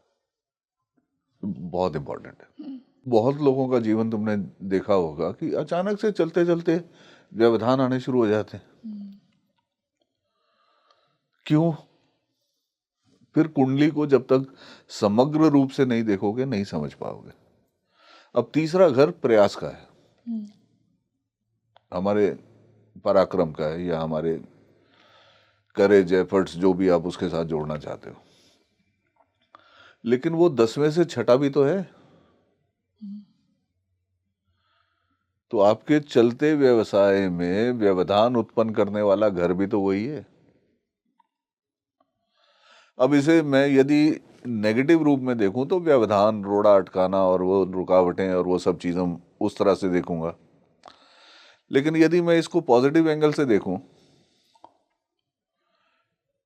बहुत इंपॉर्टेंट है। बहुत लोगों का जीवन तुमने देखा होगा कि अचानक से चलते चलते व्यवधान आने शुरू हो जाते हैं। क्यों? फिर कुंडली को जब तक समग्र रूप से नहीं देखोगे नहीं समझ पाओगे। अब तीसरा घर प्रयास का है, हमारे पराक्रम का है, या हमारे करेज, एफर्ट्स, जो भी आप उसके साथ जोड़ना चाहते हो, लेकिन वो 10वें से छठा भी तो है। तो आपके चलते व्यवसाय में व्यवधान उत्पन्न करने वाला घर भी तो वही है। अब इसे मैं यदि नेगेटिव रूप में देखूं तो व्यवधान, रोड़ा अटकाना और वो रुकावटें और वो सब चीज़ें उस तरह से देखूंगा, लेकिन यदि मैं इसको पॉजिटिव एंगल से देखूं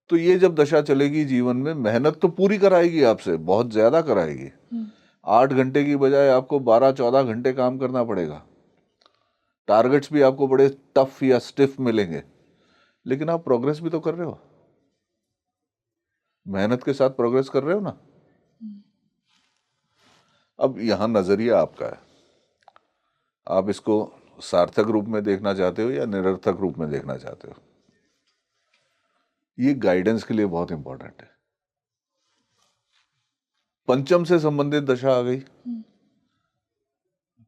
तो ये जब दशा चलेगी जीवन में, मेहनत तो पूरी कराएगी, आपसे बहुत ज्यादा कराएगी। 8 घंटे की बजाय आपको 12-14 घंटे काम करना पड़ेगा। टारगेट्स भी आपको बड़े टफ या स्टिफ मिलेंगे, लेकिन आप प्रोग्रेस भी तो कर रहे हो, मेहनत के साथ प्रोग्रेस कर रहे हो ना। अब यहां नजरिया आपका है, आप इसको सार्थक रूप में देखना चाहते हो या निरर्थक रूप में देखना चाहते हो। ये गाइडेंस के लिए बहुत इंपॉर्टेंट है। पंचम से संबंधित दशा आ गई,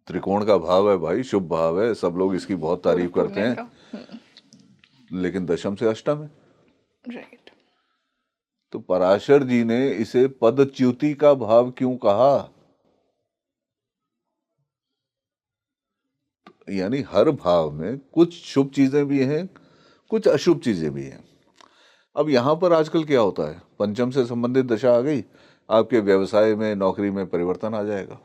त्रिकोण का भाव है भाई, शुभ भाव है, सब लोग इसकी बहुत तारीफ करते हैं, लेकिन दशम से अष्टम है। राइट। तो पराशर जी ने इसे पदच्युति का भाव क्यों कहा? यानी हर भाव में कुछ शुभ चीजें भी हैं, कुछ अशुभ चीजें भी हैं। अब यहां पर आजकल क्या होता है, पंचम से संबंधित दशा आ गई, आपके व्यवसाय में, नौकरी में परिवर्तन आ जाएगा।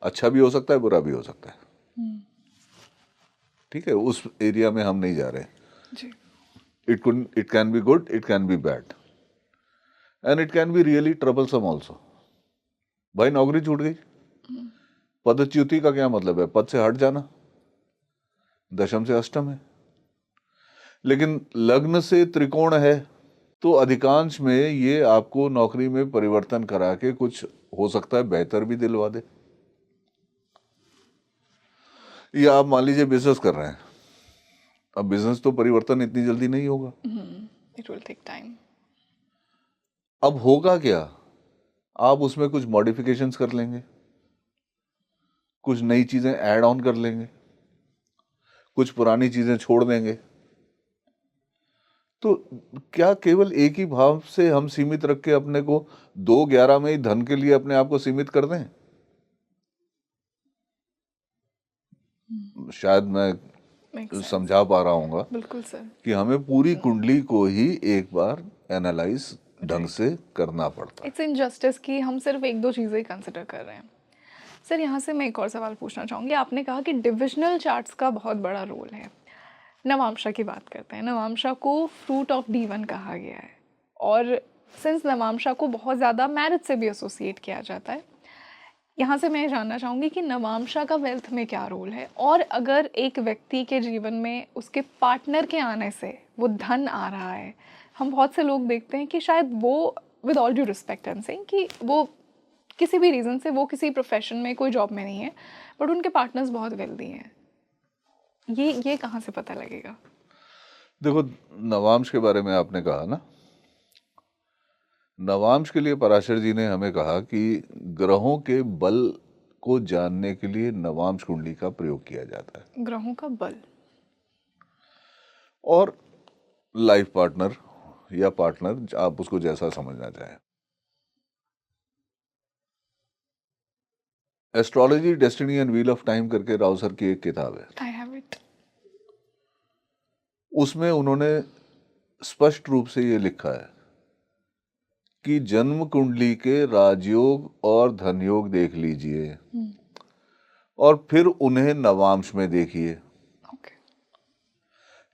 अच्छा भी हो सकता है, बुरा भी हो सकता है। ठीक है, उस एरिया में हम नहीं जा रहे। जी। It can be good, it can be bad, and it can be really troublesome also. भाई नौकरी छूट गई, पदच्युति का क्या मतलब है? पद से हट जाना, दशम से अष्टम है, लेकिन लग्न से त्रिकोण है, तो अधिकांश में ये आपको नौकरी में परिवर्तन करा के कुछ हो सकता है बेहतर भी दिलवा दे। या आप मान लीजिए बिजनेस कर रहे हैं, अब बिजनेस तो परिवर्तन इतनी जल्दी नहीं होगा, इट विल टेक टाइम। अब होगा क्या, आप उसमें कुछ मॉडिफिकेशंस कर लेंगे, कुछ नई चीजें ऐड ऑन कर लेंगे, कुछ पुरानी चीजें छोड़ देंगे। तो क्या केवल एक ही भाव से हम सीमित रख के अपने को 2-11 में ही धन के लिए अपने आप को सीमित कर दें? शायद मैं Makes sense. समझा पा रहा हूँगा बिल्कुल सर। कि हमें पूरी कुंडली को ही एक बार एनालाइज ढंग से करना पड़ता है। इट्स इनजस्टिस कि हम सिर्फ एक दो चीज़ें ही कंसिडर कर रहे हैं। सर यहाँ से मैं एक और सवाल पूछना चाहूँगी। आपने कहा कि डिविजनल चार्ट्स का बहुत बड़ा रोल है। नवांशा की बात करते हैं। नवांशा को फ्रूट ऑफ D1 कहा गया है और सिंस नवांशा को बहुत ज़्यादा मैरिज से भी एसोसिएट किया जाता है, यहाँ से मैं जानना चाहूँगी कि नवांशा का वेल्थ में क्या रोल है, और अगर एक व्यक्ति के जीवन में उसके पार्टनर के आने से वो धन आ रहा है, हम बहुत से लोग देखते हैं कि शायद वो, with all due respect I am saying, कि वो किसी भी रीज़न से वो किसी प्रोफेशन में, कोई जॉब में नहीं है, बट उनके पार्टनर्स बहुत वेल्दी हैं। ये कहाँ से पता लगेगा? देखो, नवांश के बारे में आपने कहा ना, नवांश के लिए पराशर जी ने हमें कहा कि ग्रहों के बल को जानने के लिए नवांश कुंडली का प्रयोग किया जाता है। ग्रहों का बल और लाइफ पार्टनर या पार्टनर, आप उसको जैसा समझना चाहें। Astrology destiny and wheel of time करके राव सर की एक किताब है, आई हैव इट। उसमें उन्होंने स्पष्ट रूप से ये लिखा है कि जन्म कुंडली के राजयोग और धनयोग देख लीजिए और फिर उन्हें नवांश में देखिए। ओके।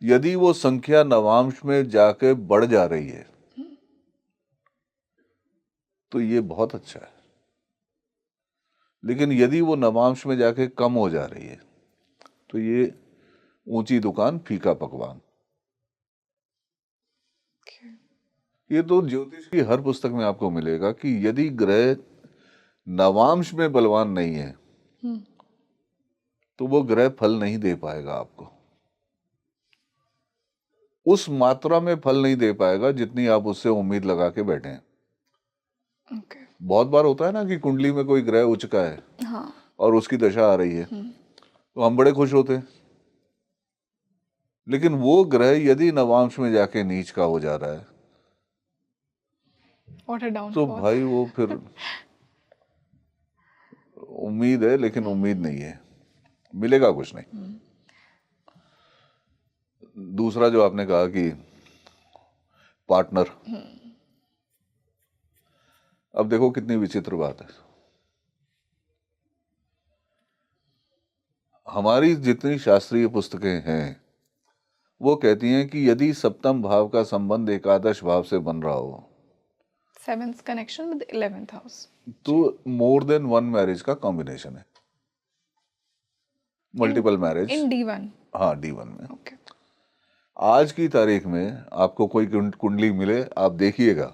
यदि वो संख्या नवांश में जाके बढ़ जा रही है तो ये बहुत अच्छा है, लेकिन यदि वो नवांश में जाके कम हो जा रही है तो ये ऊंची दुकान फीका पकवान। ये तो ज्योतिष की हर पुस्तक में आपको मिलेगा कि यदि ग्रह नवांश में बलवान नहीं है तो वो ग्रह फल नहीं दे पाएगा आपको, उस मात्रा में फल नहीं दे पाएगा जितनी आप उससे उम्मीद लगा के बैठे हैं। ओके। बहुत बार होता है ना कि कुंडली में कोई ग्रह उच्च का है हाँ। और उसकी दशा आ रही है तो हम बड़े खुश होते हैं, लेकिन वो ग्रह यदि नवांश में जाके नीच का हो जा रहा है What a downfall. तो भाई वो फिर उम्मीद है लेकिन उम्मीद नहीं है, मिलेगा कुछ नहीं। दूसरा जो आपने कहा कि पार्टनर, अब देखो कितनी विचित्र बात है। हमारी जितनी शास्त्रीय पुस्तकें हैं वो कहती हैं कि यदि सप्तम भाव का संबंध एकादश भाव से बन रहा हो, 7th connection with 11th house, तो मोर देन वन मैरिज का कॉम्बिनेशन है, मल्टीपल मैरिज in D1. हाँ, D1 में। ओके। आज की तारीख में आपको कोई कुंडली मिले, आप देखिएगा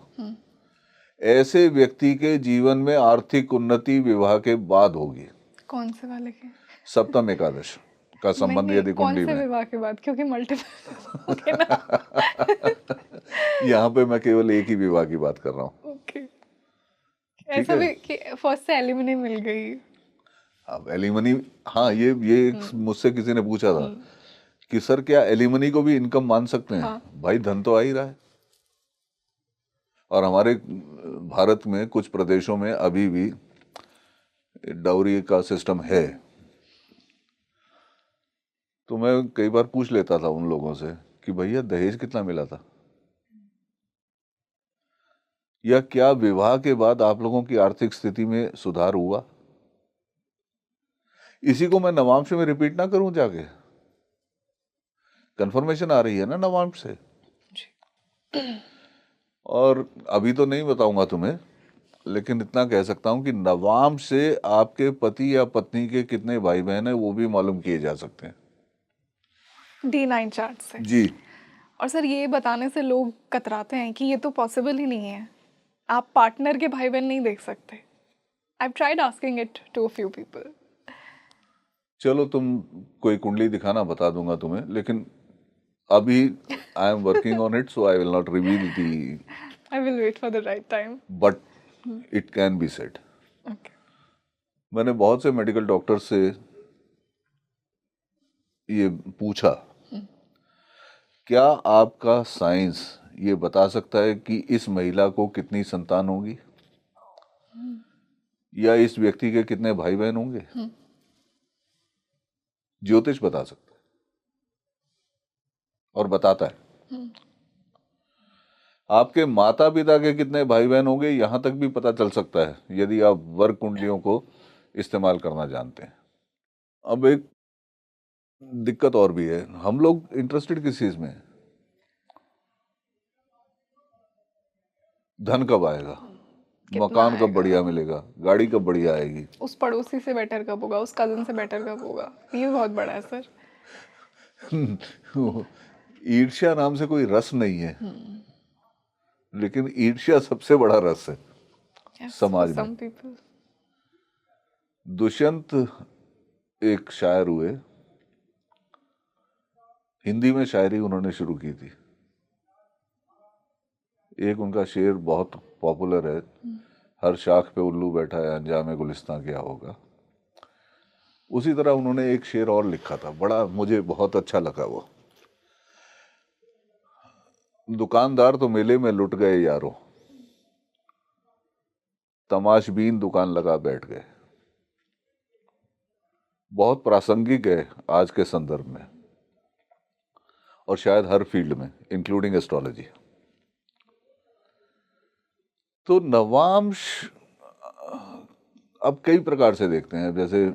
ऐसे व्यक्ति के जीवन में आर्थिक उन्नति विवाह के बाद होगी। कौन से वाले के? सप्तम एकादश का संबंध नहीं, यदि कौन कुंडली से में, विवाह के बाद? क्योंकि मल्टीपल ओके ना। यहाँ पे मैं केवल एक ही विवाह की बात कर रहा हूँ। ओके। ऐसा है? भी कि फर्स्ट से एलिमनी मिल गई। अब एलिमनी, हाँ, ये मुझसे किसी ने पूछा था कि सर क्या एलिमनी को भी इनकम मान सकते हैं? हाँ। भाई धन तो आ ही रहा है, और हमारे भारत में कुछ प्रदेशों में अभी भी डाउरी का सिस्टम है। तो मैं कई बार पूछ लेता था उन लोगों से कि भैया दहेज कितना मिला था, या क्या विवाह के बाद आप लोगों की आर्थिक स्थिति में सुधार हुआ? इसी को मैं नवांश में रिपीट ना करूं जाके? कंफर्मेशन आ रही है ना नवांश से। और अभी तो नहीं बताऊंगा तुम्हें, लेकिन इतना कह सकता हूं कि नवांश से आपके पति या पत्नी के कितने भाई बहन हैं वो भी मालूम किए जा सकते हैं। D9 चार्ट से जी। और सर ये बताने से लोग कतराते हैं कि ये तो पॉसिबल ही नहीं है, आप पार्टनर के भाई बहन नहीं देख सकते। I tried asking it to a few people. चलो तुम कोई कुंडली दिखाना, बता दूंगा तुम्हें, लेकिन अभी I am working on it, so I will not reveal the, I will wait for the right time, but it can be said. Okay. मैंने बहुत से मेडिकल डॉक्टर से ये पूछा, क्या आपका साइंस ये बता सकता है कि इस महिला को कितनी संतान होगी या इस व्यक्ति के कितने भाई बहन होंगे? ज्योतिष बता सकता है और बताता है। आपके माता पिता के कितने भाई बहन होंगे यहां तक भी पता चल सकता है यदि आप वर्ग कुंडलियों को इस्तेमाल करना जानते हैं। अब एक दिक्कत और भी है, हम लोग इंटरेस्टेड किस चीज में हैं? धन कब आएगा, कितना मकान कब आएगा? बढ़िया मिलेगा, गाड़ी कब बढ़िया आएगी। उस पड़ोसी से बेटर कब होगा, उस कजन से बेटर कब होगा, ये बहुत बड़ा है सर। ईर्ष्या नाम से कोई रस नहीं है, लेकिन ईर्ष्या सबसे बड़ा रस है समाज में। some people. दुष्यंत एक शायर हुए, हिंदी में शायरी उन्होंने शुरू की थी। एक उनका शेर बहुत पॉपुलर है, हर शाख पे उल्लू बैठा है अंजामे गुलिस्तां क्या होगा। उसी तरह उन्होंने एक शेर और लिखा था, बड़ा मुझे बहुत अच्छा लगा वो। दुकानदार तो मेले में लुट गए यारों, तमाशबीन दुकान लगा बैठ गए। बहुत प्रासंगिक है आज के संदर्भ में और शायद हर फील्ड में इंक्लूडिंग एस्ट्रोलॉजी। तो नवांश अब कई प्रकार से देखते हैं, जैसे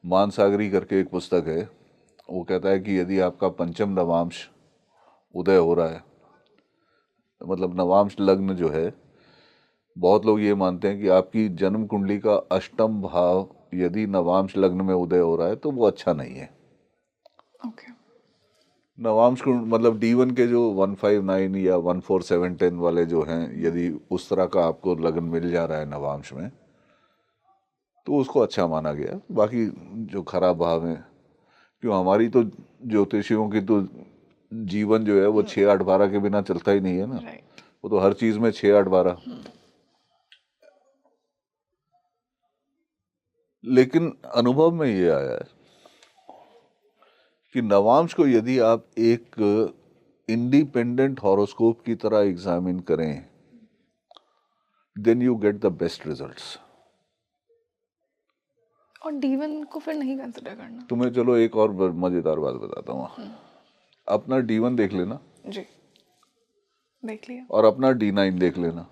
मानसागरी करके एक पुस्तक है, वो कहता है कि यदि आपका पंचम नवांश उदय हो रहा है, मतलब नवांश लग्न जो है, बहुत लोग ये मानते हैं कि आपकी जन्म कुंडली का अष्टम भाव यदि नवांश लग्न में उदय हो रहा है तो वो अच्छा नहीं है। ओके। नवांश कुंड मतलब D1 के जो 159 या 14710 वाले जो हैं, यदि उस तरह का आपको लग्न मिल जा रहा है नवांश में तो उसको अच्छा माना गया। बाकी जो खराब भाव है, क्यों हमारी तो ज्योतिषियों की तो जीवन जो है वो 6 8 12 के बिना चलता ही नहीं है ना। राइट। वो तो हर चीज में 6 8 12। लेकिन अनुभव में ये आया है कि नवांश को यदि आप एक इंडिपेंडेंट हॉरोस्कोप की तरह एग्जामिन करें, then you get the best results. और D1 को फिर नहीं कंसिडर करना? तुम्हें चलो एक और मजेदार बात बताता हूँ। अपना D1 देख लेना जी, देख लिया। और अपना D9 देख लेना।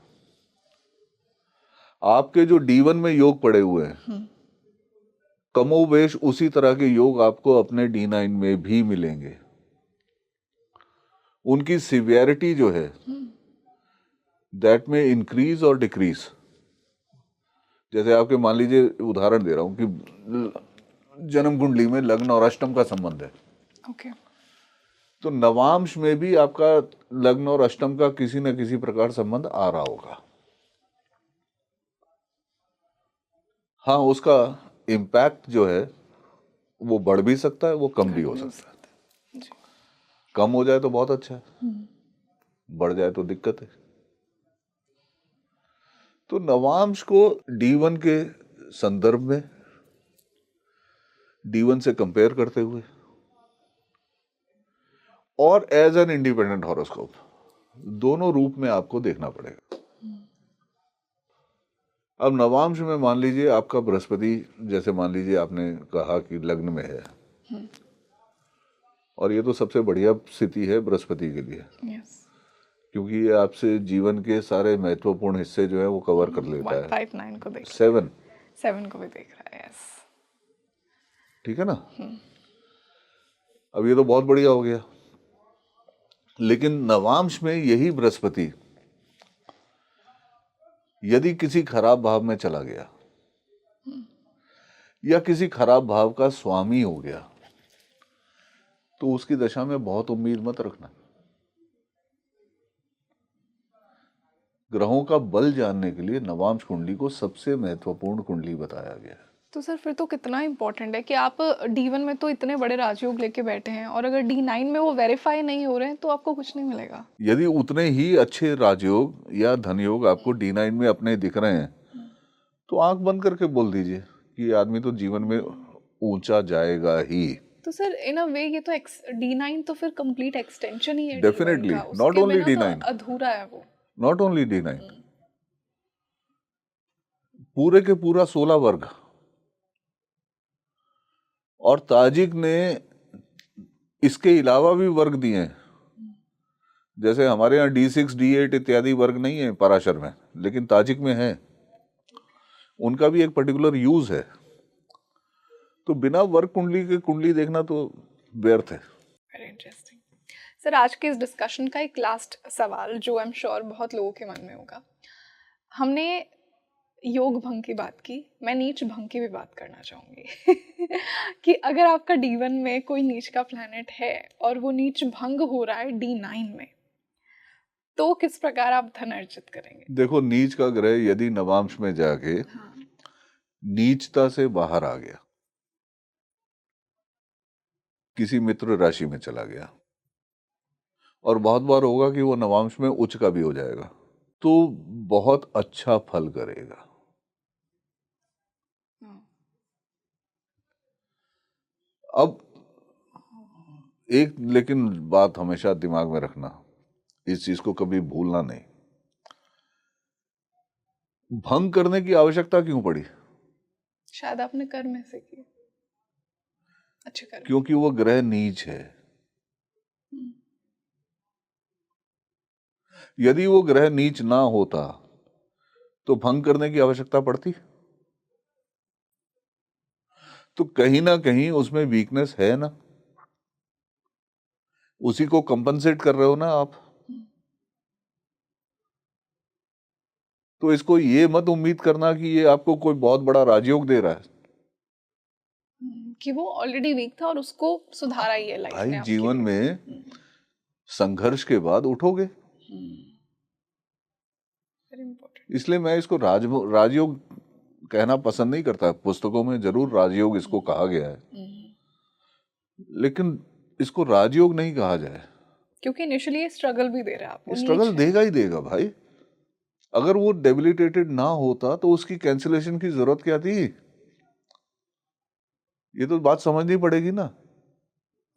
आपके जो D1 में योग पड़े हुए हैं, कमोवेश उसी तरह के योग आपको अपने D9 में भी मिलेंगे। उनकी सिवियरिटी जो है दैट में इंक्रीज और डिक्रीज। जैसे आपके मान लीजिए, उदाहरण दे रहा हूं कि जन्म कुंडली में लग्न और अष्टम का संबंध है, ओके। तो नवांश में भी आपका लग्न और अष्टम का किसी न किसी प्रकार संबंध आ रहा होगा। हाँ, उसका इम्पैक्ट जो है वो बढ़ भी सकता है, वो कम भी हो सकता है। जी। कम हो जाए तो बहुत अच्छा है, बढ़ जाए तो दिक्कत है। तो नवांश को D1 के संदर्भ में D1 से कंपेयर करते हुए और एज एन इंडिपेंडेंट हॉरोस्कोप, दोनों रूप में आपको देखना पड़ेगा। अब नवांश में मान लीजिए आपका बृहस्पति, जैसे मान लीजिए आपने कहा कि लग्न में है, और ये तो सबसे बढ़िया स्थिति है बृहस्पति के लिए, क्योंकि ये आपसे जीवन के सारे महत्वपूर्ण हिस्से जो है वो कवर कर लेता है। 159 को देख 7 को भी देख रहा है। यस, ठीक है ना। अब ये तो बहुत बढ़िया हो गया। लेकिन नवांश में यही बृहस्पति यदि किसी खराब भाव में चला गया या किसी खराब भाव का स्वामी हो गया, तो उसकी दशा में बहुत उम्मीद मत रखना। ग्रहों का बल जानने के लिए नवांश कुंडली को सबसे महत्वपूर्ण कुंडली बताया गया है। तो सर फिर तो कितना इम्पोर्टेंट है कि आप D1 में तो इतने बड़े राजयोग लेके बैठे हैं और अगर D9 में वो वेरीफाई नहीं हो रहे हैं तो आपको कुछ नहीं मिलेगा। यदि उतने ही अच्छे राजयोग या धन योग आपको D9 में अपने दिख रहे हैं तो आंख बंद करके बोल दीजिए कि आदमी तो जीवन में ऊंचा जाएगा ही। तो सर इन अ वे ये तो D9 तो फिर कंप्लीट एक्सटेंशन ही है Definitely, D1 का, not उसके only बिना D9. तो अधूरा है वो। नॉट ओनली D9, पूरे के पूरा 16 वर्ग। और ताजिक ने इसके अलावा भी वर्ग दिए हैं, जैसे हमारे यहाँ D6, D8 इत्यादि वर्ग नहीं है पराशर में, लेकिन ताजिक में है। उनका भी एक पर्टिकुलर यूज है। तो बिना वर्ग कुंडली के कुंडली देखना तो व्यर्थ है। Very interesting sir. आज के इस डिस्कशन का एक लास्ट सवाल जो आई एम श्योर बहुत लोगों के मन में होगा। हमने योग भंग की बात की, मैं नीच भंग की भी बात करना चाहूँगी कि अगर आपका D1 में कोई नीच का प्लैनेट है और वो नीच भंग हो रहा है D9 में, तो किस प्रकार आप धन अर्जित करेंगे? देखो, नीच का ग्रह यदि नवांश में जाके नीचता से बाहर आ गया, किसी मित्र राशि में चला गया, और बहुत बार होगा कि वो नवांश में उच्च का भी हो जाएगा, तो बहुत अच्छा फल करेगा। अब एक लेकिन बात हमेशा दिमाग में रखना, इस चीज को कभी भूलना नहीं, भंग करने की आवश्यकता क्यों पड़ी? शायद आपने कर्म से किया, अच्छे कर्म। क्योंकि वो ग्रह नीच है। यदि वो ग्रह नीच ना होता तो भंग करने की आवश्यकता पड़ती? तो कहीं ना कहीं उसमें वीकनेस है ना, उसी को कंपनसेट कर रहे हो ना आप। तो इसको ये मत उम्मीद करना कि ये आपको कोई बहुत बड़ा राजयोग दे रहा है कि वो ऑलरेडी वीक था और उसको सुधारा ही है लाइफ भाई। ने आपके जीवन लिए। में संघर्ष के बाद उठोगे। Very important. इसलिए मैं इसको राजयोग कहना पसंद नहीं करता। पुस्तकों में जरूर राजयोग इसको कहा गया है, लेकिन इसको राजयोग नहीं कहा जाए, क्योंकि इनिशियली ये स्ट्रगल भी दे रहा है आपको। स्ट्रगल देगा ही देगा भाई। अगर वो डेबिलिटेटेड ना होता तो उसकी कैंसिलेशन की जरूरत क्या थी? ये तो बात समझनी पड़ेगी ना।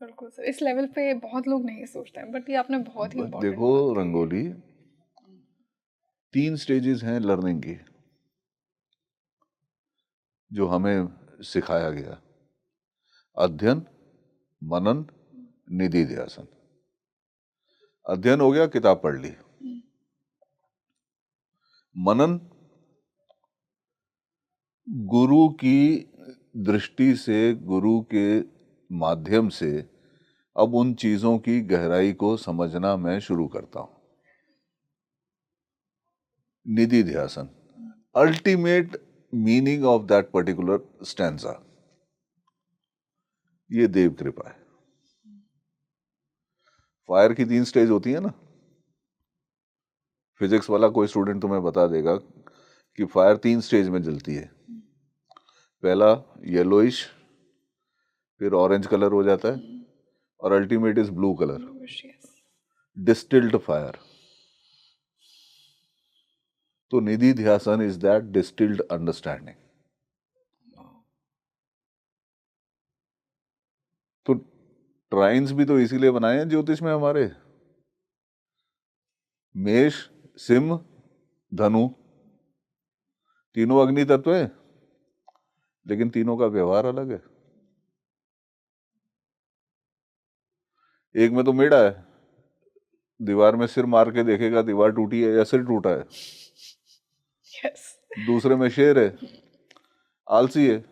बिल्कुल सर, इस लेवल पे बहुत लोग नहीं सोचते हैं, बट ये आपने बहुत ही इम्पोर्टेंट देखो रंगोली, 3 स्टेजेस हैं लर्निंग की जो हमें सिखाया गया: अध्ययन, मनन, निधि ध्यासन। अध्ययन हो गया, किताब पढ़ ली। मनन, गुरु की दृष्टि से, गुरु के माध्यम से अब उन चीजों की गहराई को समझना मैं शुरू करता हूं। निधि ध्यासन, ultimate meaning of that particular stanza, ये देव कृपा है। फायर की 3 स्टेज होती है ना। फिजिक्स वाला कोई स्टूडेंट तुम्हें बता देगा कि फायर 3 स्टेज में जलती है। पहला येलोइश, फिर ऑरेंज कलर हो जाता है, और ultimate is blue colour, distilled fire. तो निधि ध्यासन इज दैट डिस्टिल्ड अंडरस्टैंडिंग। तो ट्राइन्स भी तो इसीलिए बनाए हैं ज्योतिष में हमारे। मेष, सिंह, धनु, तीनों अग्नि तत्व है, लेकिन तीनों का व्यवहार अलग है। एक में तो मेढ़ा है, दीवार में सिर मार के देखेगा दीवार टूटी है या सिर टूटा है। yes. दूसरे में शेर है, आलसी है,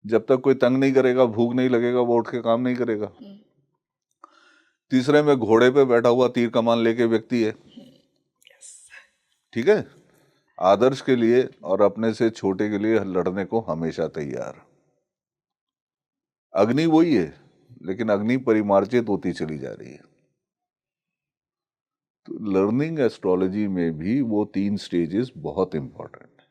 जब तक कोई तंग नहीं करेगा, भूख नहीं लगेगा, वो उठ के काम नहीं करेगा। तीसरे में घोड़े पे बैठा हुआ तीर कमान लेके व्यक्ति है। ठीक है, आदर्श के लिए और अपने से छोटे के लिए लड़ने को हमेशा तैयार। अग्नि वही है, लेकिन अग्नि परिमार्जित होती चली जा रही है। तो लर्निंग एस्ट्रोलॉजी में भी वो 3 स्टेजेस बहुत इंपॉर्टेंट है।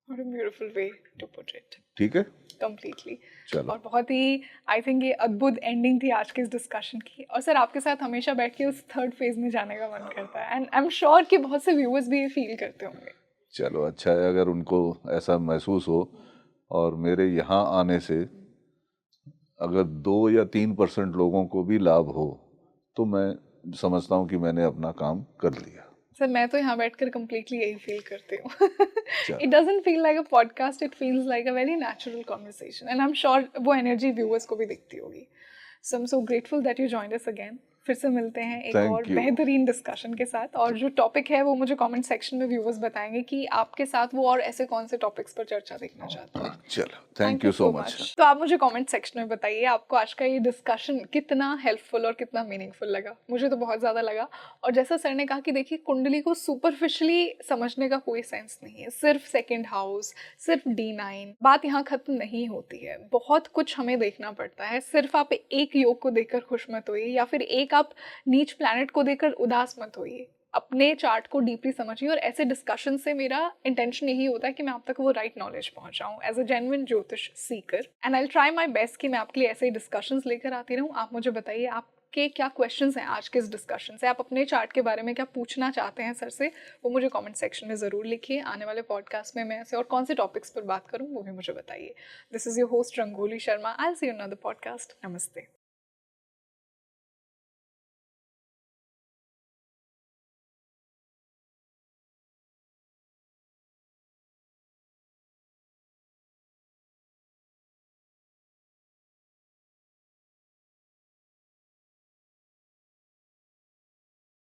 What a beautiful way to put it. ठीक है, कंप्लीटली। चलो। और बहुत ही आई थिंक ये अद्भुत एंडिंग थी आज के इस डिस्कशन की। और सर आपके साथ हमेशा बैठ के उस 3rd फेज में जाने का मन करता है, एंड आई एम श्योर कि बहुत से व्यूअर्स भी ये फील करते होंगे। चलो अच्छा है, अगर उनको ऐसा महसूस हो और मेरे यहाँ आने से अगर 2 या 3% लोगों को भी लाभ हो तो मैं समझता हूँ कि मैंने अपना काम कर लिया। सर मैं तो यहाँ बैठकर completely यही फील करती हूँ। चलो। It doesn't feel like a podcast, it feels like a very natural conversation and I'm sure वो energy viewers को भी दिखती होगी। So I'm so grateful that you joined us again. फिर से मिलते हैं एक Thank और you. बेहतरीन डिस्कशन के साथ, और जो टॉपिक है वो मुझे कमेंट सेक्शन में व्यूअर्स बताएंगे कि आपके साथ वो और ऐसे कौन से टॉपिक्स पर चर्चा देखना चाहते हैं। चलो, थैंक यू सो मच। तो आप मुझे कमेंट सेक्शन में बताइए आपको आज का ये डिस्कशन कितना हेल्पफुल और कितना मीनिंगफुल लगा। मुझे तो बहुत ज़्यादा लगा, और जैसा सर ने कहा कि देखिए कुंडली को सुपरफिशली समझने का कोई सेंस नहीं है, सिर्फ सेकंड हाउस, सिर्फ D9, बात यहाँ खत्म नहीं होती है। बहुत कुछ हमें देखना पड़ता है। सिर्फ आप एक योग को देखकर खुश मत होइए या फिर एक आप नीच प्लैनेट को देखकर उदास मत होइए। अपने चार्ट को डीपली समझिए, और ऐसे डिस्कशन से मेरा इंटेंशन यही होता है कि मैं आप तक वो राइट नॉलेज पहुंचाऊं as a genuine jyotish seeker, and I will try my best कि मैं आपके लिए ऐसे ही डिस्कशंस लेकर आती रहूं। आप मुझे बताइए आपके क्या क्वेश्चंस हैं आज के इस डिस्कशन से, आप अपने चार्ट के बारे में क्या पूछना चाहते हैं सर से, वो मुझे कमेंट सेक्शन में ज़रूर लिखिए। आने वाले पॉडकास्ट में मैं ऐसे और कौन से टॉपिक्स पर बात करूँ वो भी मुझे बताइए। This is your host rangoli Sharma. I will see you in another podcast. नमस्ते।